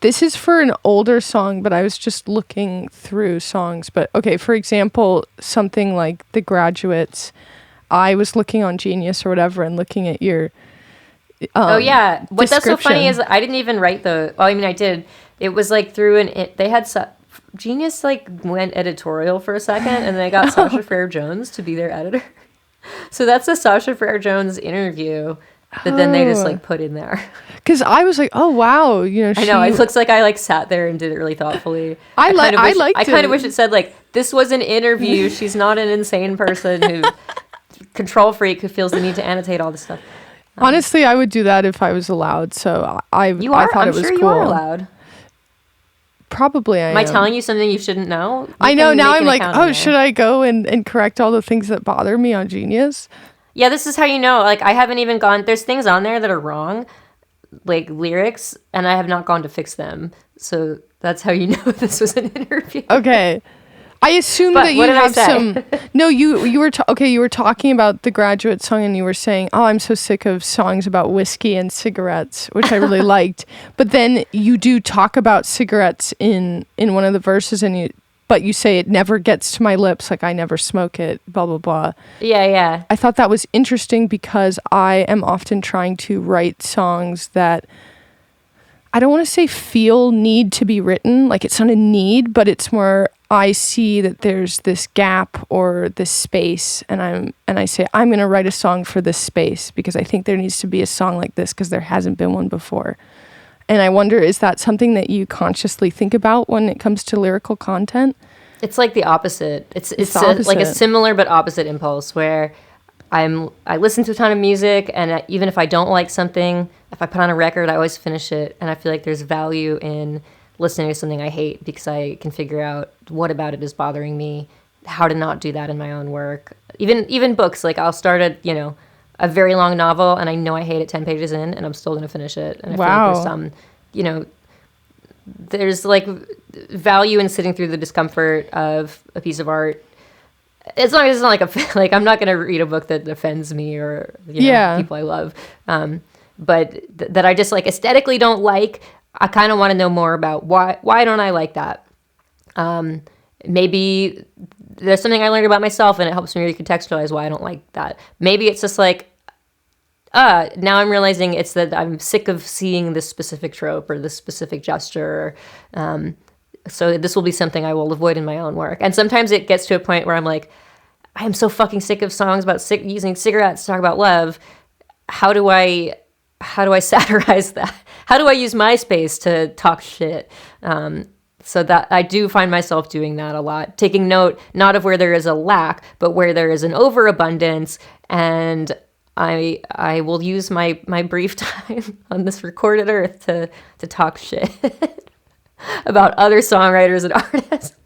This is for an older song, but I was just looking through songs. But okay, for example, something like The Graduates, I was looking on Genius or whatever and looking at your oh yeah, what that's so funny is I didn't even write I did. It was like they had Genius like went editorial for a second, and they got Sasha Frere Jones to be their editor. So that's a Sasha Frere Jones interview that then they just like put in there. Because I was like, oh wow, I know it looks like I like sat there and did it really thoughtfully. I kind of wish it said like, this was an interview. She's not an insane person who control freak who feels the need to annotate all this stuff. Honestly, I would do that if I was allowed. So I thought it was cool. You are allowed. Probably I am. Am I telling you something you shouldn't know? I know. Now I'm like, oh, should I go and correct all the things that bother me on Genius? Yeah, this is how you know. Like, I haven't even gone. There's things on there that are wrong, like lyrics, and I have not gone to fix them. So that's how you know this was an interview. Okay. I assume that you have some. No, you were you were talking about the Graduate song, and you were saying, "Oh, I'm so sick of songs about whiskey and cigarettes," which I really liked. But then you do talk about cigarettes in one of the verses, but you say it never gets to my lips, like I never smoke it, blah blah blah. Yeah. I thought that was interesting because I am often trying to write songs that I don't want to say need to be written, like it's not a need, but it's more I see that there's this gap or this space, and I say I'm going to write a song for this space because I think there needs to be a song like this because there hasn't been one before. And I wonder, is that something that you consciously think about when it comes to lyrical content? It's like the opposite. It's like a similar but opposite impulse where I listen to a ton of music, and even if I don't like something, if I put on a record, I always finish it, and I feel like there's value in listening to something I hate because I can figure out what about it is bothering me, how to not do that in my own work. Even books, like I'll start a very long novel and I know I hate it 10 pages in and I'm still going to finish it. And I feel like there's some, there's like value in sitting through the discomfort of a piece of art. As long as it's not like I'm not going to read a book that offends me or people I love. But that I just like aesthetically don't like. I kind of want to know more about why don't I like that? Maybe there's something I learned about myself and it helps me recontextualize why I don't like that. Maybe it's just like, now I'm realizing it's that I'm sick of seeing this specific trope or this specific gesture. So this will be something I will avoid in my own work. And sometimes it gets to a point where I'm like, I am so fucking sick of songs about using cigarettes to talk about love. How do I how do I satirize that? How do I use my space to talk shit? So that I do find myself doing that a lot, taking note not of where there is a lack, but where there is an overabundance. And I will use my brief time on this recorded earth to talk shit about other songwriters and artists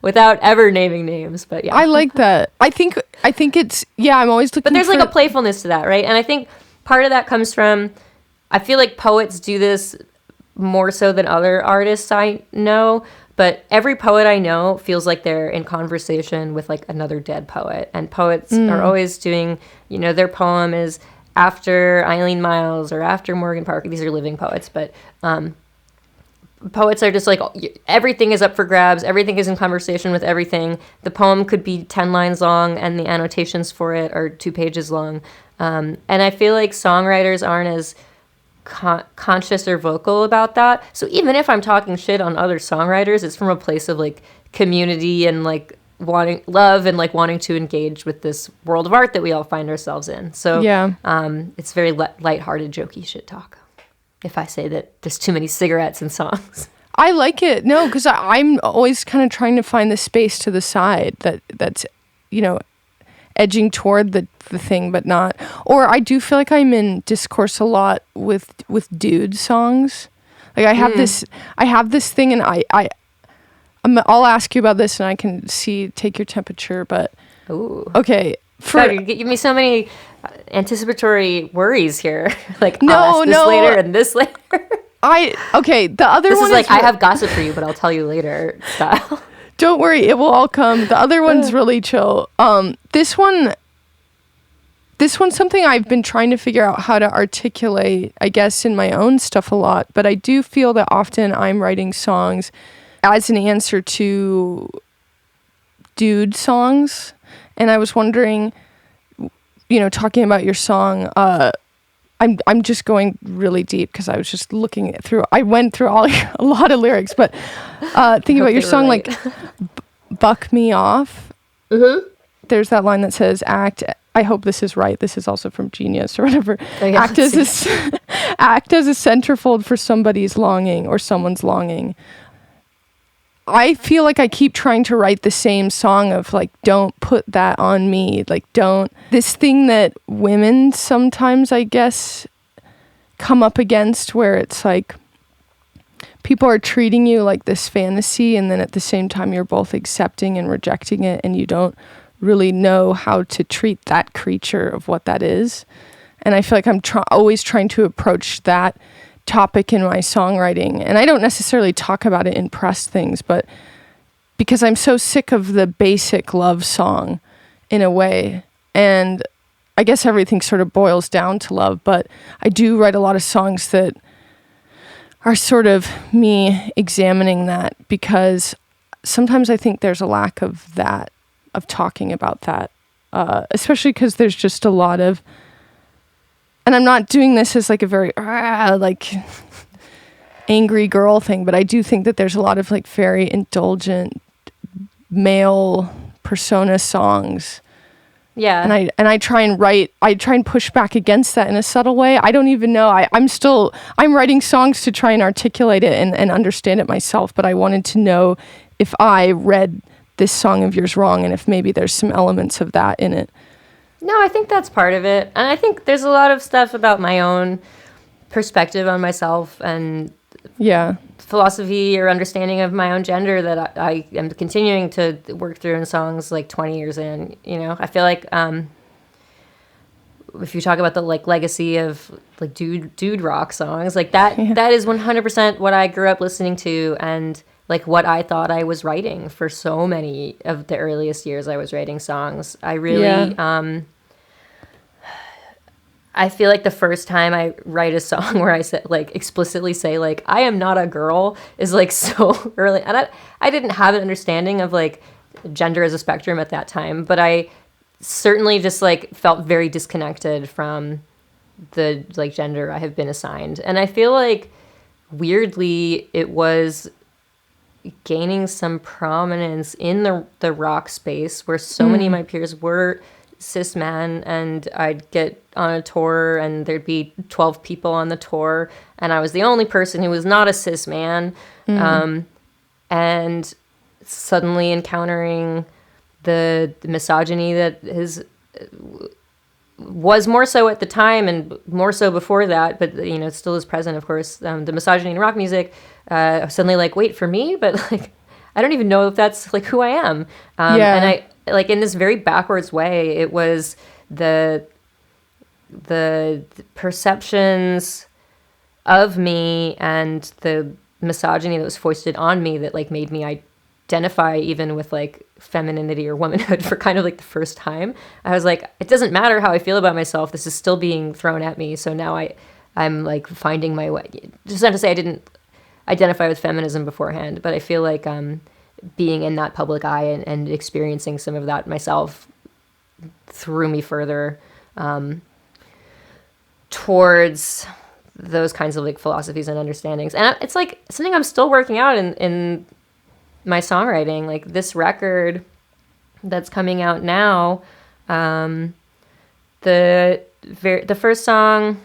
without ever naming names. But yeah, I like that. I think it's, yeah, I'm always looking. But there's like a playfulness to that, right? And I think part of that comes from, I feel like poets do this more so than other artists I know, but every poet I know feels like they're in conversation with like another dead poet. And poets are always doing, their poem is after Eileen Miles or after Morgan Parker. These are living poets, but poets are just like, everything is up for grabs. Everything is in conversation with everything. The poem could be 10 lines long and the annotations for it are 2 pages long. And I feel like songwriters aren't as conscious or vocal about that. So even if I'm talking shit on other songwriters, it's from a place of like community and like wanting love and like wanting to engage with this world of art that we all find ourselves in. So yeah, it's very lighthearted, jokey shit talk. If I say that there's too many cigarettes in songs, I like it. No, because I'm always kind of trying to find the space to the side that's edging toward the thing, but not. Or I do feel like I'm in discourse a lot with dude songs. Like I have this thing, and I'll ask you about this, and I can take your temperature. But ooh, okay, God, you give me so many anticipatory worries here. Like I'll ask this later and this later. The other this one is like I have gossip for you, but I'll tell you later style. Don't worry, it will all come. The other one's really chill. This one's something I've been trying to figure out how to articulate, I guess, in my own stuff a lot. But I do feel that often I'm writing songs as an answer to dude songs. And I was wondering, talking about your song, I'm just going really deep because I was just looking through. I went through a lot of lyrics, but thinking about your song, right. Like "Buck Me Off." Mm-hmm. There's that line that says, "Act." I hope this is right. This is also from Genius or whatever. Oh, yeah, act as a centerfold for somebody's longing or someone's longing. I feel like I keep trying to write the same song of like, don't put that on me. Like, don't. This thing that women sometimes, I guess, come up against where it's like people are treating you like this fantasy, and then at the same time you're both accepting and rejecting it, and you don't really know how to treat that creature of what that is. And I feel like I'm always trying to approach that topic in my songwriting, and I don't necessarily talk about it in press things, but because I'm so sick of the basic love song in a way, and I guess everything sort of boils down to love, but I do write a lot of songs that are sort of me examining that, because sometimes I think there's a lack of that, of talking about that, especially because there's just a lot of, and I'm not doing this as like a very like angry girl thing, but I do think that there's a lot of like very indulgent male persona songs. Yeah. And I try and push back against that in a subtle way. I don't even know. I'm writing songs to try and articulate it and understand it myself, but I wanted to know if I read this song of yours wrong and if maybe there's some elements of that in it. No, I think that's part of it. And I think there's a lot of stuff about my own perspective on myself and philosophy or understanding of my own gender that I am continuing to work through in songs like 20 years in. I feel like if you talk about the like legacy of like dude rock songs, like that is 100% what I grew up listening to, and like what I thought I was writing for so many of the earliest years I was writing songs. I really, I feel like the first time I write a song where I said like explicitly say like, I am not a girl is like so early. And I didn't have an understanding of like gender as a spectrum at that time, but I certainly just like felt very disconnected from the like gender I have been assigned. And I feel like weirdly it was gaining some prominence in the rock space where so many of my peers were cis man, and I'd get on a tour and there'd be 12 people on the tour, and I was the only person who was not a cis man. And suddenly encountering the misogyny that was more so at the time and more so before that, but it still is present, of course. The misogyny in rock music, suddenly like, wait, for me? But like, I don't even know if that's like who I am. And I like, in this very backwards way, it was the perceptions of me and the misogyny that was foisted on me that like made me identify even with like femininity or womanhood for kind of like the first time. I was like, it doesn't matter how I feel about myself, this is still being thrown at me. So now I'm like finding my way. Just not to say I didn't identify with feminism beforehand, but I feel like being in that public eye and experiencing some of that myself threw me further towards those kinds of like philosophies and understandings. And it's like something I'm still working out in my songwriting. Like this record that's coming out now, the first song,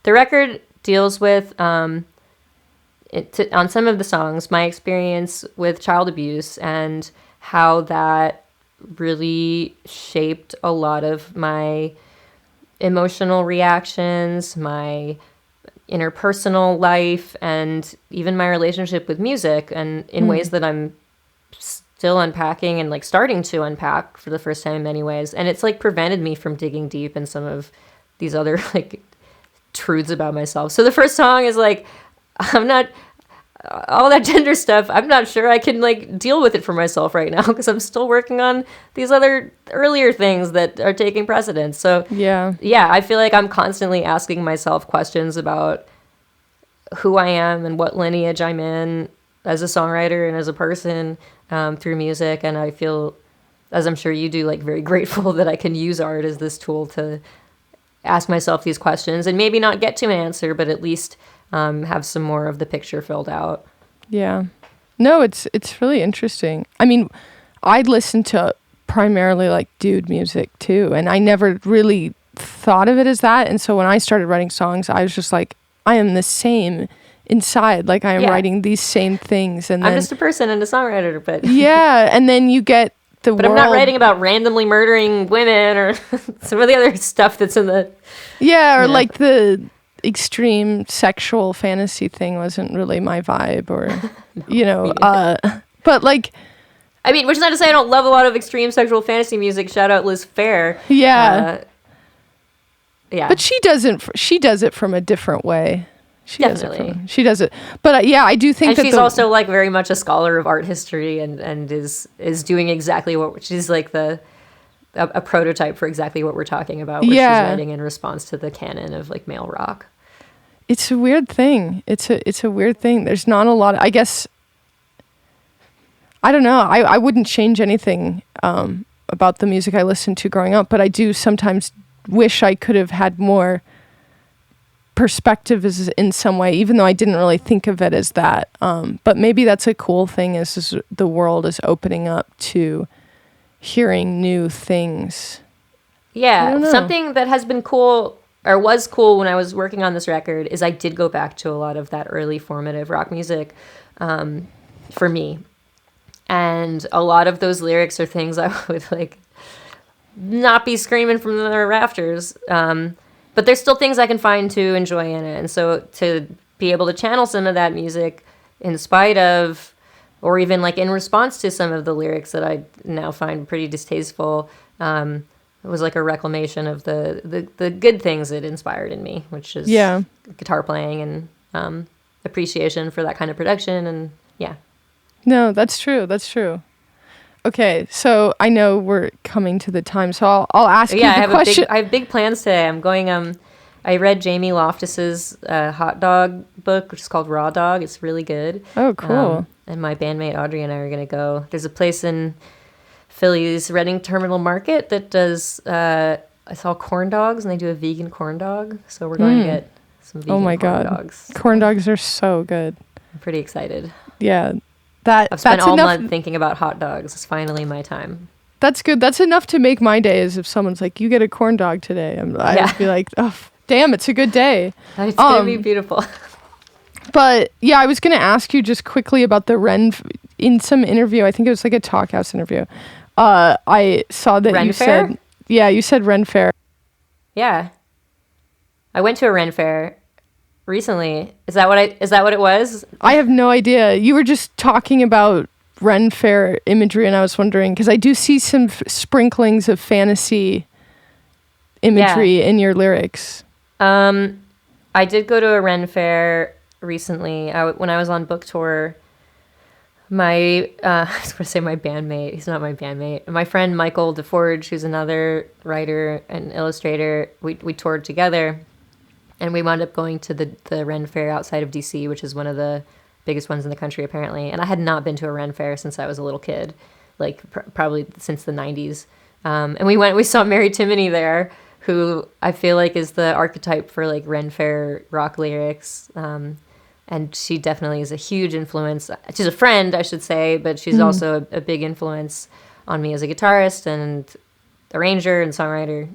the record deals with on some of the songs, my experience with child abuse and how that really shaped a lot of my emotional reactions, my interpersonal life, and even my relationship with music, and in ways that I'm still unpacking and like starting to unpack for the first time in many ways. And it's like prevented me from digging deep in some of these other like truths about myself. So the first song is like, I'm not, all that gender stuff, I'm not sure I can like deal with it for myself right now because I'm still working on these other earlier things that are taking precedence. So yeah, I feel like I'm constantly asking myself questions about who I am and what lineage I'm in as a songwriter and as a person through music. And I feel, as I'm sure you do, like very grateful that I can use art as this tool to ask myself these questions and maybe not get to an answer, but at least have some more of the picture filled out. Yeah. No, it's really interesting. I mean, I listen to primarily like dude music too, and I never really thought of it as that. And so when I started writing songs, I was just like, I am the same inside. Like I am writing these same things. And I'm just a person and a songwriter, but yeah. And then you get the But I'm not writing about randomly murdering women or some of the other stuff that's in the... Yeah, or like the extreme sexual fantasy thing wasn't really my vibe, or but like, I mean, which is not to say I don't love a lot of extreme sexual fantasy music. Shout out Liz Phair. Yeah, but she does it from a different way. She does it, but I do think, and that she's also like very much a scholar of art history and is doing exactly what she's like a prototype for exactly what we're talking about, where she's writing in response to the canon of like male rock. It's a weird thing. It's a weird thing. There's not a lot, I guess. I don't know. I wouldn't change anything about the music I listened to growing up, but I do sometimes wish I could have had more perspective is in some way, even though I didn't really think of it as that. But maybe that's a cool thing is the world is opening up to hearing new things. Yeah, something that has been cool or was cool when I was working on this record is I did go back to a lot of that early formative rock music for me. And a lot of those lyrics are things I would like not be screaming from the rafters. But there's still things I can find to enjoy in it. And so to be able to channel some of that music in spite of, or even like in response to some of the lyrics that I now find pretty distasteful, it was like a reclamation of the good things it inspired in me, which is guitar playing and appreciation for that kind of production. And yeah. No, that's true. That's true. Okay, so I know we're coming to the time, so I'll ask you the question. I have big plans today. I'm going, I read Jamie Loftus's hot dog book, which is called Raw Dog. It's really good. Oh, cool. And my bandmate Audrey and I are going to go. There's a place in Philly's Reading Terminal Market that does, I saw corn dogs, and they do a vegan corn dog. So we're going to get some vegan corn dogs. Corn dogs are so good. I'm pretty excited. Yeah. I've spent all month thinking about hot dogs. It's finally my time. That's good. That's enough to make my day. Is if someone's like, "You get a corn dog today," I'd be like, "Oh, damn, it's a good day." It's gonna be beautiful. But yeah, I was gonna ask you just quickly about the Ren. In some interview, I think it was like a Talkhouse interview. I saw that you said, you said Ren Fair. Yeah, I went to a Ren Fair recently. Is that what it was? I have no idea. You were just talking about Ren Fair imagery, and I was wondering because I do see some sprinklings of fantasy imagery in your lyrics. I did go to a Ren Fair recently. When I was on book tour. I was going to say my bandmate. He's not my bandmate. My friend Michael DeForge, who's another writer and illustrator, we toured together, and we wound up going to the Ren Fair outside of DC, which is one of the biggest ones in the country apparently. And I had not been to a Ren Fair since I was a little kid, like probably since the 90s. And we saw Mary Timony there, who I feel like is the archetype for like Ren Fair rock lyrics. And she definitely is a huge influence. She's a friend, I should say, but she's also a big influence on me as a guitarist and arranger and songwriter.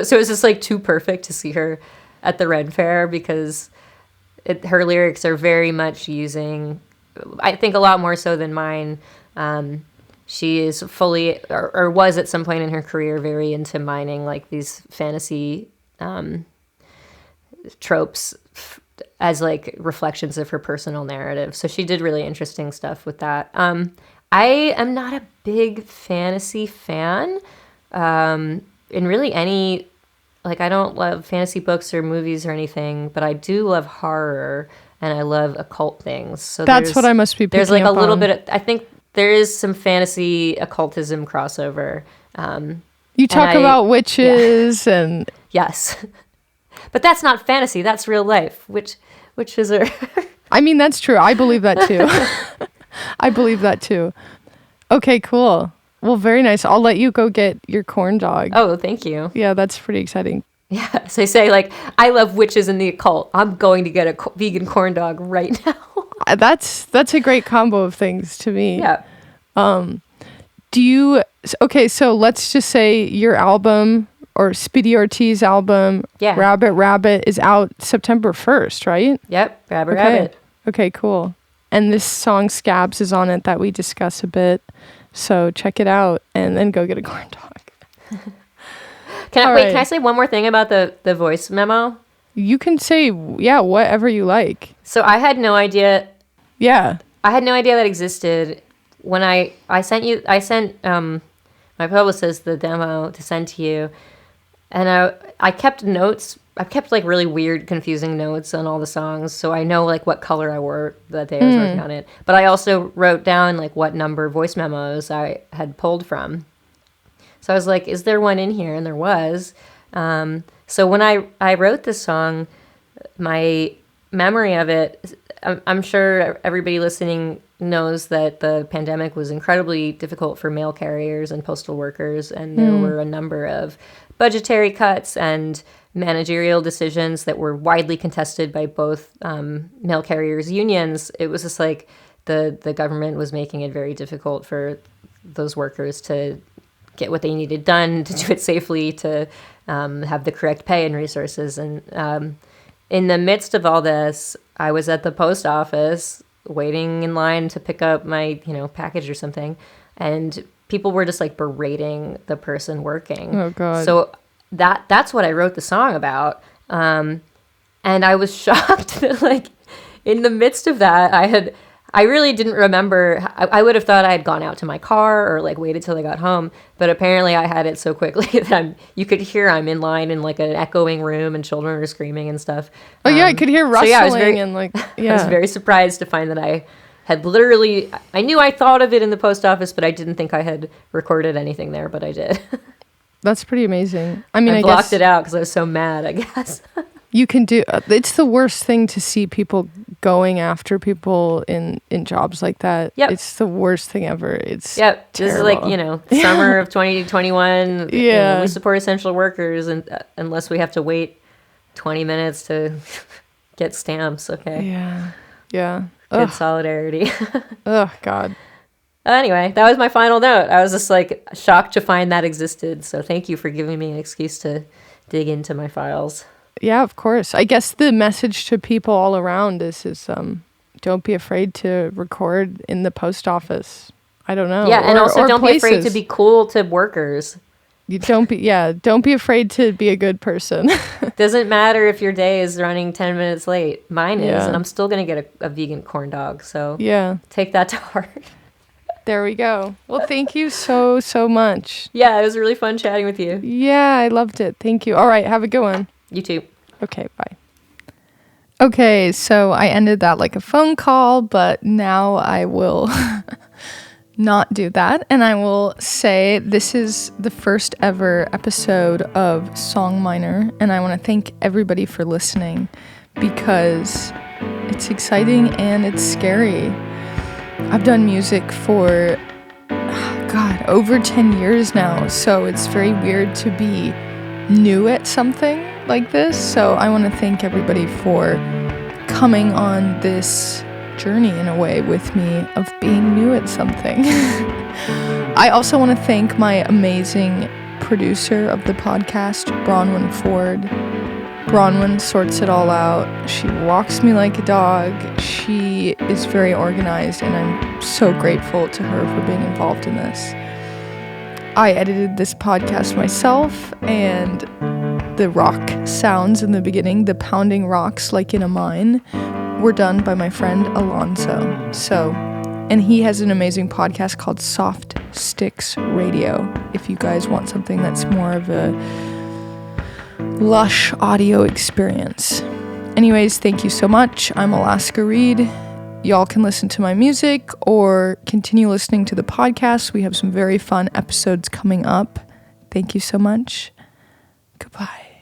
So it was just like too perfect to see her at the Ren Fair because her lyrics are very much using, I think a lot more so than mine. She is fully, or was at some point in her career, very into mining like these fantasy tropes as like reflections of her personal narrative. So she did really interesting stuff with that. I am not a big fantasy fan. In really any, like I don't love fantasy books or movies or anything, but I do love horror and I love occult things. So that's what I must be picking There's like up a little on. bit of, I think there is some fantasy occultism crossover. You talk about witches and... Yes. But that's not fantasy. That's real life. Which is a... I mean, that's true. I believe that too. I believe that too. Okay, cool. Well, very nice. I'll let you go get your corn dog. Oh, thank you. Yeah, that's pretty exciting. Yeah. So I say like, I love witches and the occult. I'm going to get a vegan corn dog right now. That's a great combo of things to me. Yeah. Okay, so let's just say your album... or Speedy Ortiz album, Rabbit, is out September 1st, right? Yep, Rabbit. Okay, cool. And this song Scabs is on it that we discuss a bit. So check it out and then go get a corn dog. Can I say one more thing about the voice memo? You can say, whatever you like. So I had no idea. Yeah. I had no idea that existed. When I sent my publicist the demo to send to you. And I kept notes. I kept like really weird, confusing notes on all the songs, so I know like what color I wore that day I was working on it. But I also wrote down like what number voice memos I had pulled from. So I was like, "Is there one in here?" And there was. So when I wrote this song, my memory of it, I'm sure everybody listening knows that the pandemic was incredibly difficult for mail carriers and postal workers, and there were a number of budgetary cuts and managerial decisions that were widely contested by both mail carriers' unions. It was just like the government was making it very difficult for those workers to get what they needed done, to do it safely, to have the correct pay and resources. And in the midst of all this, I was at the post office waiting in line to pick up my package or something, and people were just like berating the person working. Oh God. So that's what I wrote the song about. And I was shocked that like in the midst of that, I really didn't remember. I would have thought I had gone out to my car or like waited till I got home, but apparently I had it so quickly that you could hear I'm in line in like an echoing room and children were screaming and stuff. Oh yeah, I could hear rustling and like, yeah. I was very surprised to find that I had literally, I knew I thought of it in the post office, but I didn't think I had recorded anything there, but I did. That's pretty amazing. I mean, I blocked it out because I was so mad, I guess. You can do, it's the worst thing to see people going after people in jobs like that. Yep. It's the worst thing ever. It's terrible. This is like, summer of 2021. Yeah. We support essential workers and unless we have to wait 20 minutes to get stamps, okay? Yeah. Yeah. Good solidarity. Oh, God. Anyway, that was my final note. I was just like shocked to find that existed. So thank you for giving me an excuse to dig into my files. Yeah, of course. I guess the message to people all around is don't be afraid to record in the post office. I don't know. Yeah, and also don't be afraid to be cool to workers. Don't be afraid to be a good person. Doesn't matter if your day is running 10 minutes late. Mine is, and I'm still going to get a vegan corn dog. So take that to heart. There we go. Well, thank you so much. Yeah, it was really fun chatting with you. Yeah, I loved it. Thank you. All right, have a good one. You too. Okay, bye. Okay, so I ended that like a phone call, but now I will not do that. And I will say this is the first ever episode of Songminer, and I want to thank everybody for listening because it's exciting and it's scary. I've done music for, over 10 years now, so it's very weird to be new at something like this. So I want to thank everybody for coming on this journey in a way with me of being new at something. I also want to thank my amazing producer of the podcast, Bronwyn Ford. Bronwyn sorts it all out. She walks me like a dog. She is very organized, and I'm so grateful to her for being involved in this. I edited this podcast myself, and the rock sounds in the beginning, the pounding rocks like in a mine, were done by my friend Alonzo. And he has an amazing podcast called Soft Sticks Radio, if you guys want something that's more of a lush audio experience. Anyways, thank you so much. I'm Alaska Reid. Y'all can listen to my music or continue listening to the podcast. We have some very fun episodes coming up. Thank you so much. Goodbye.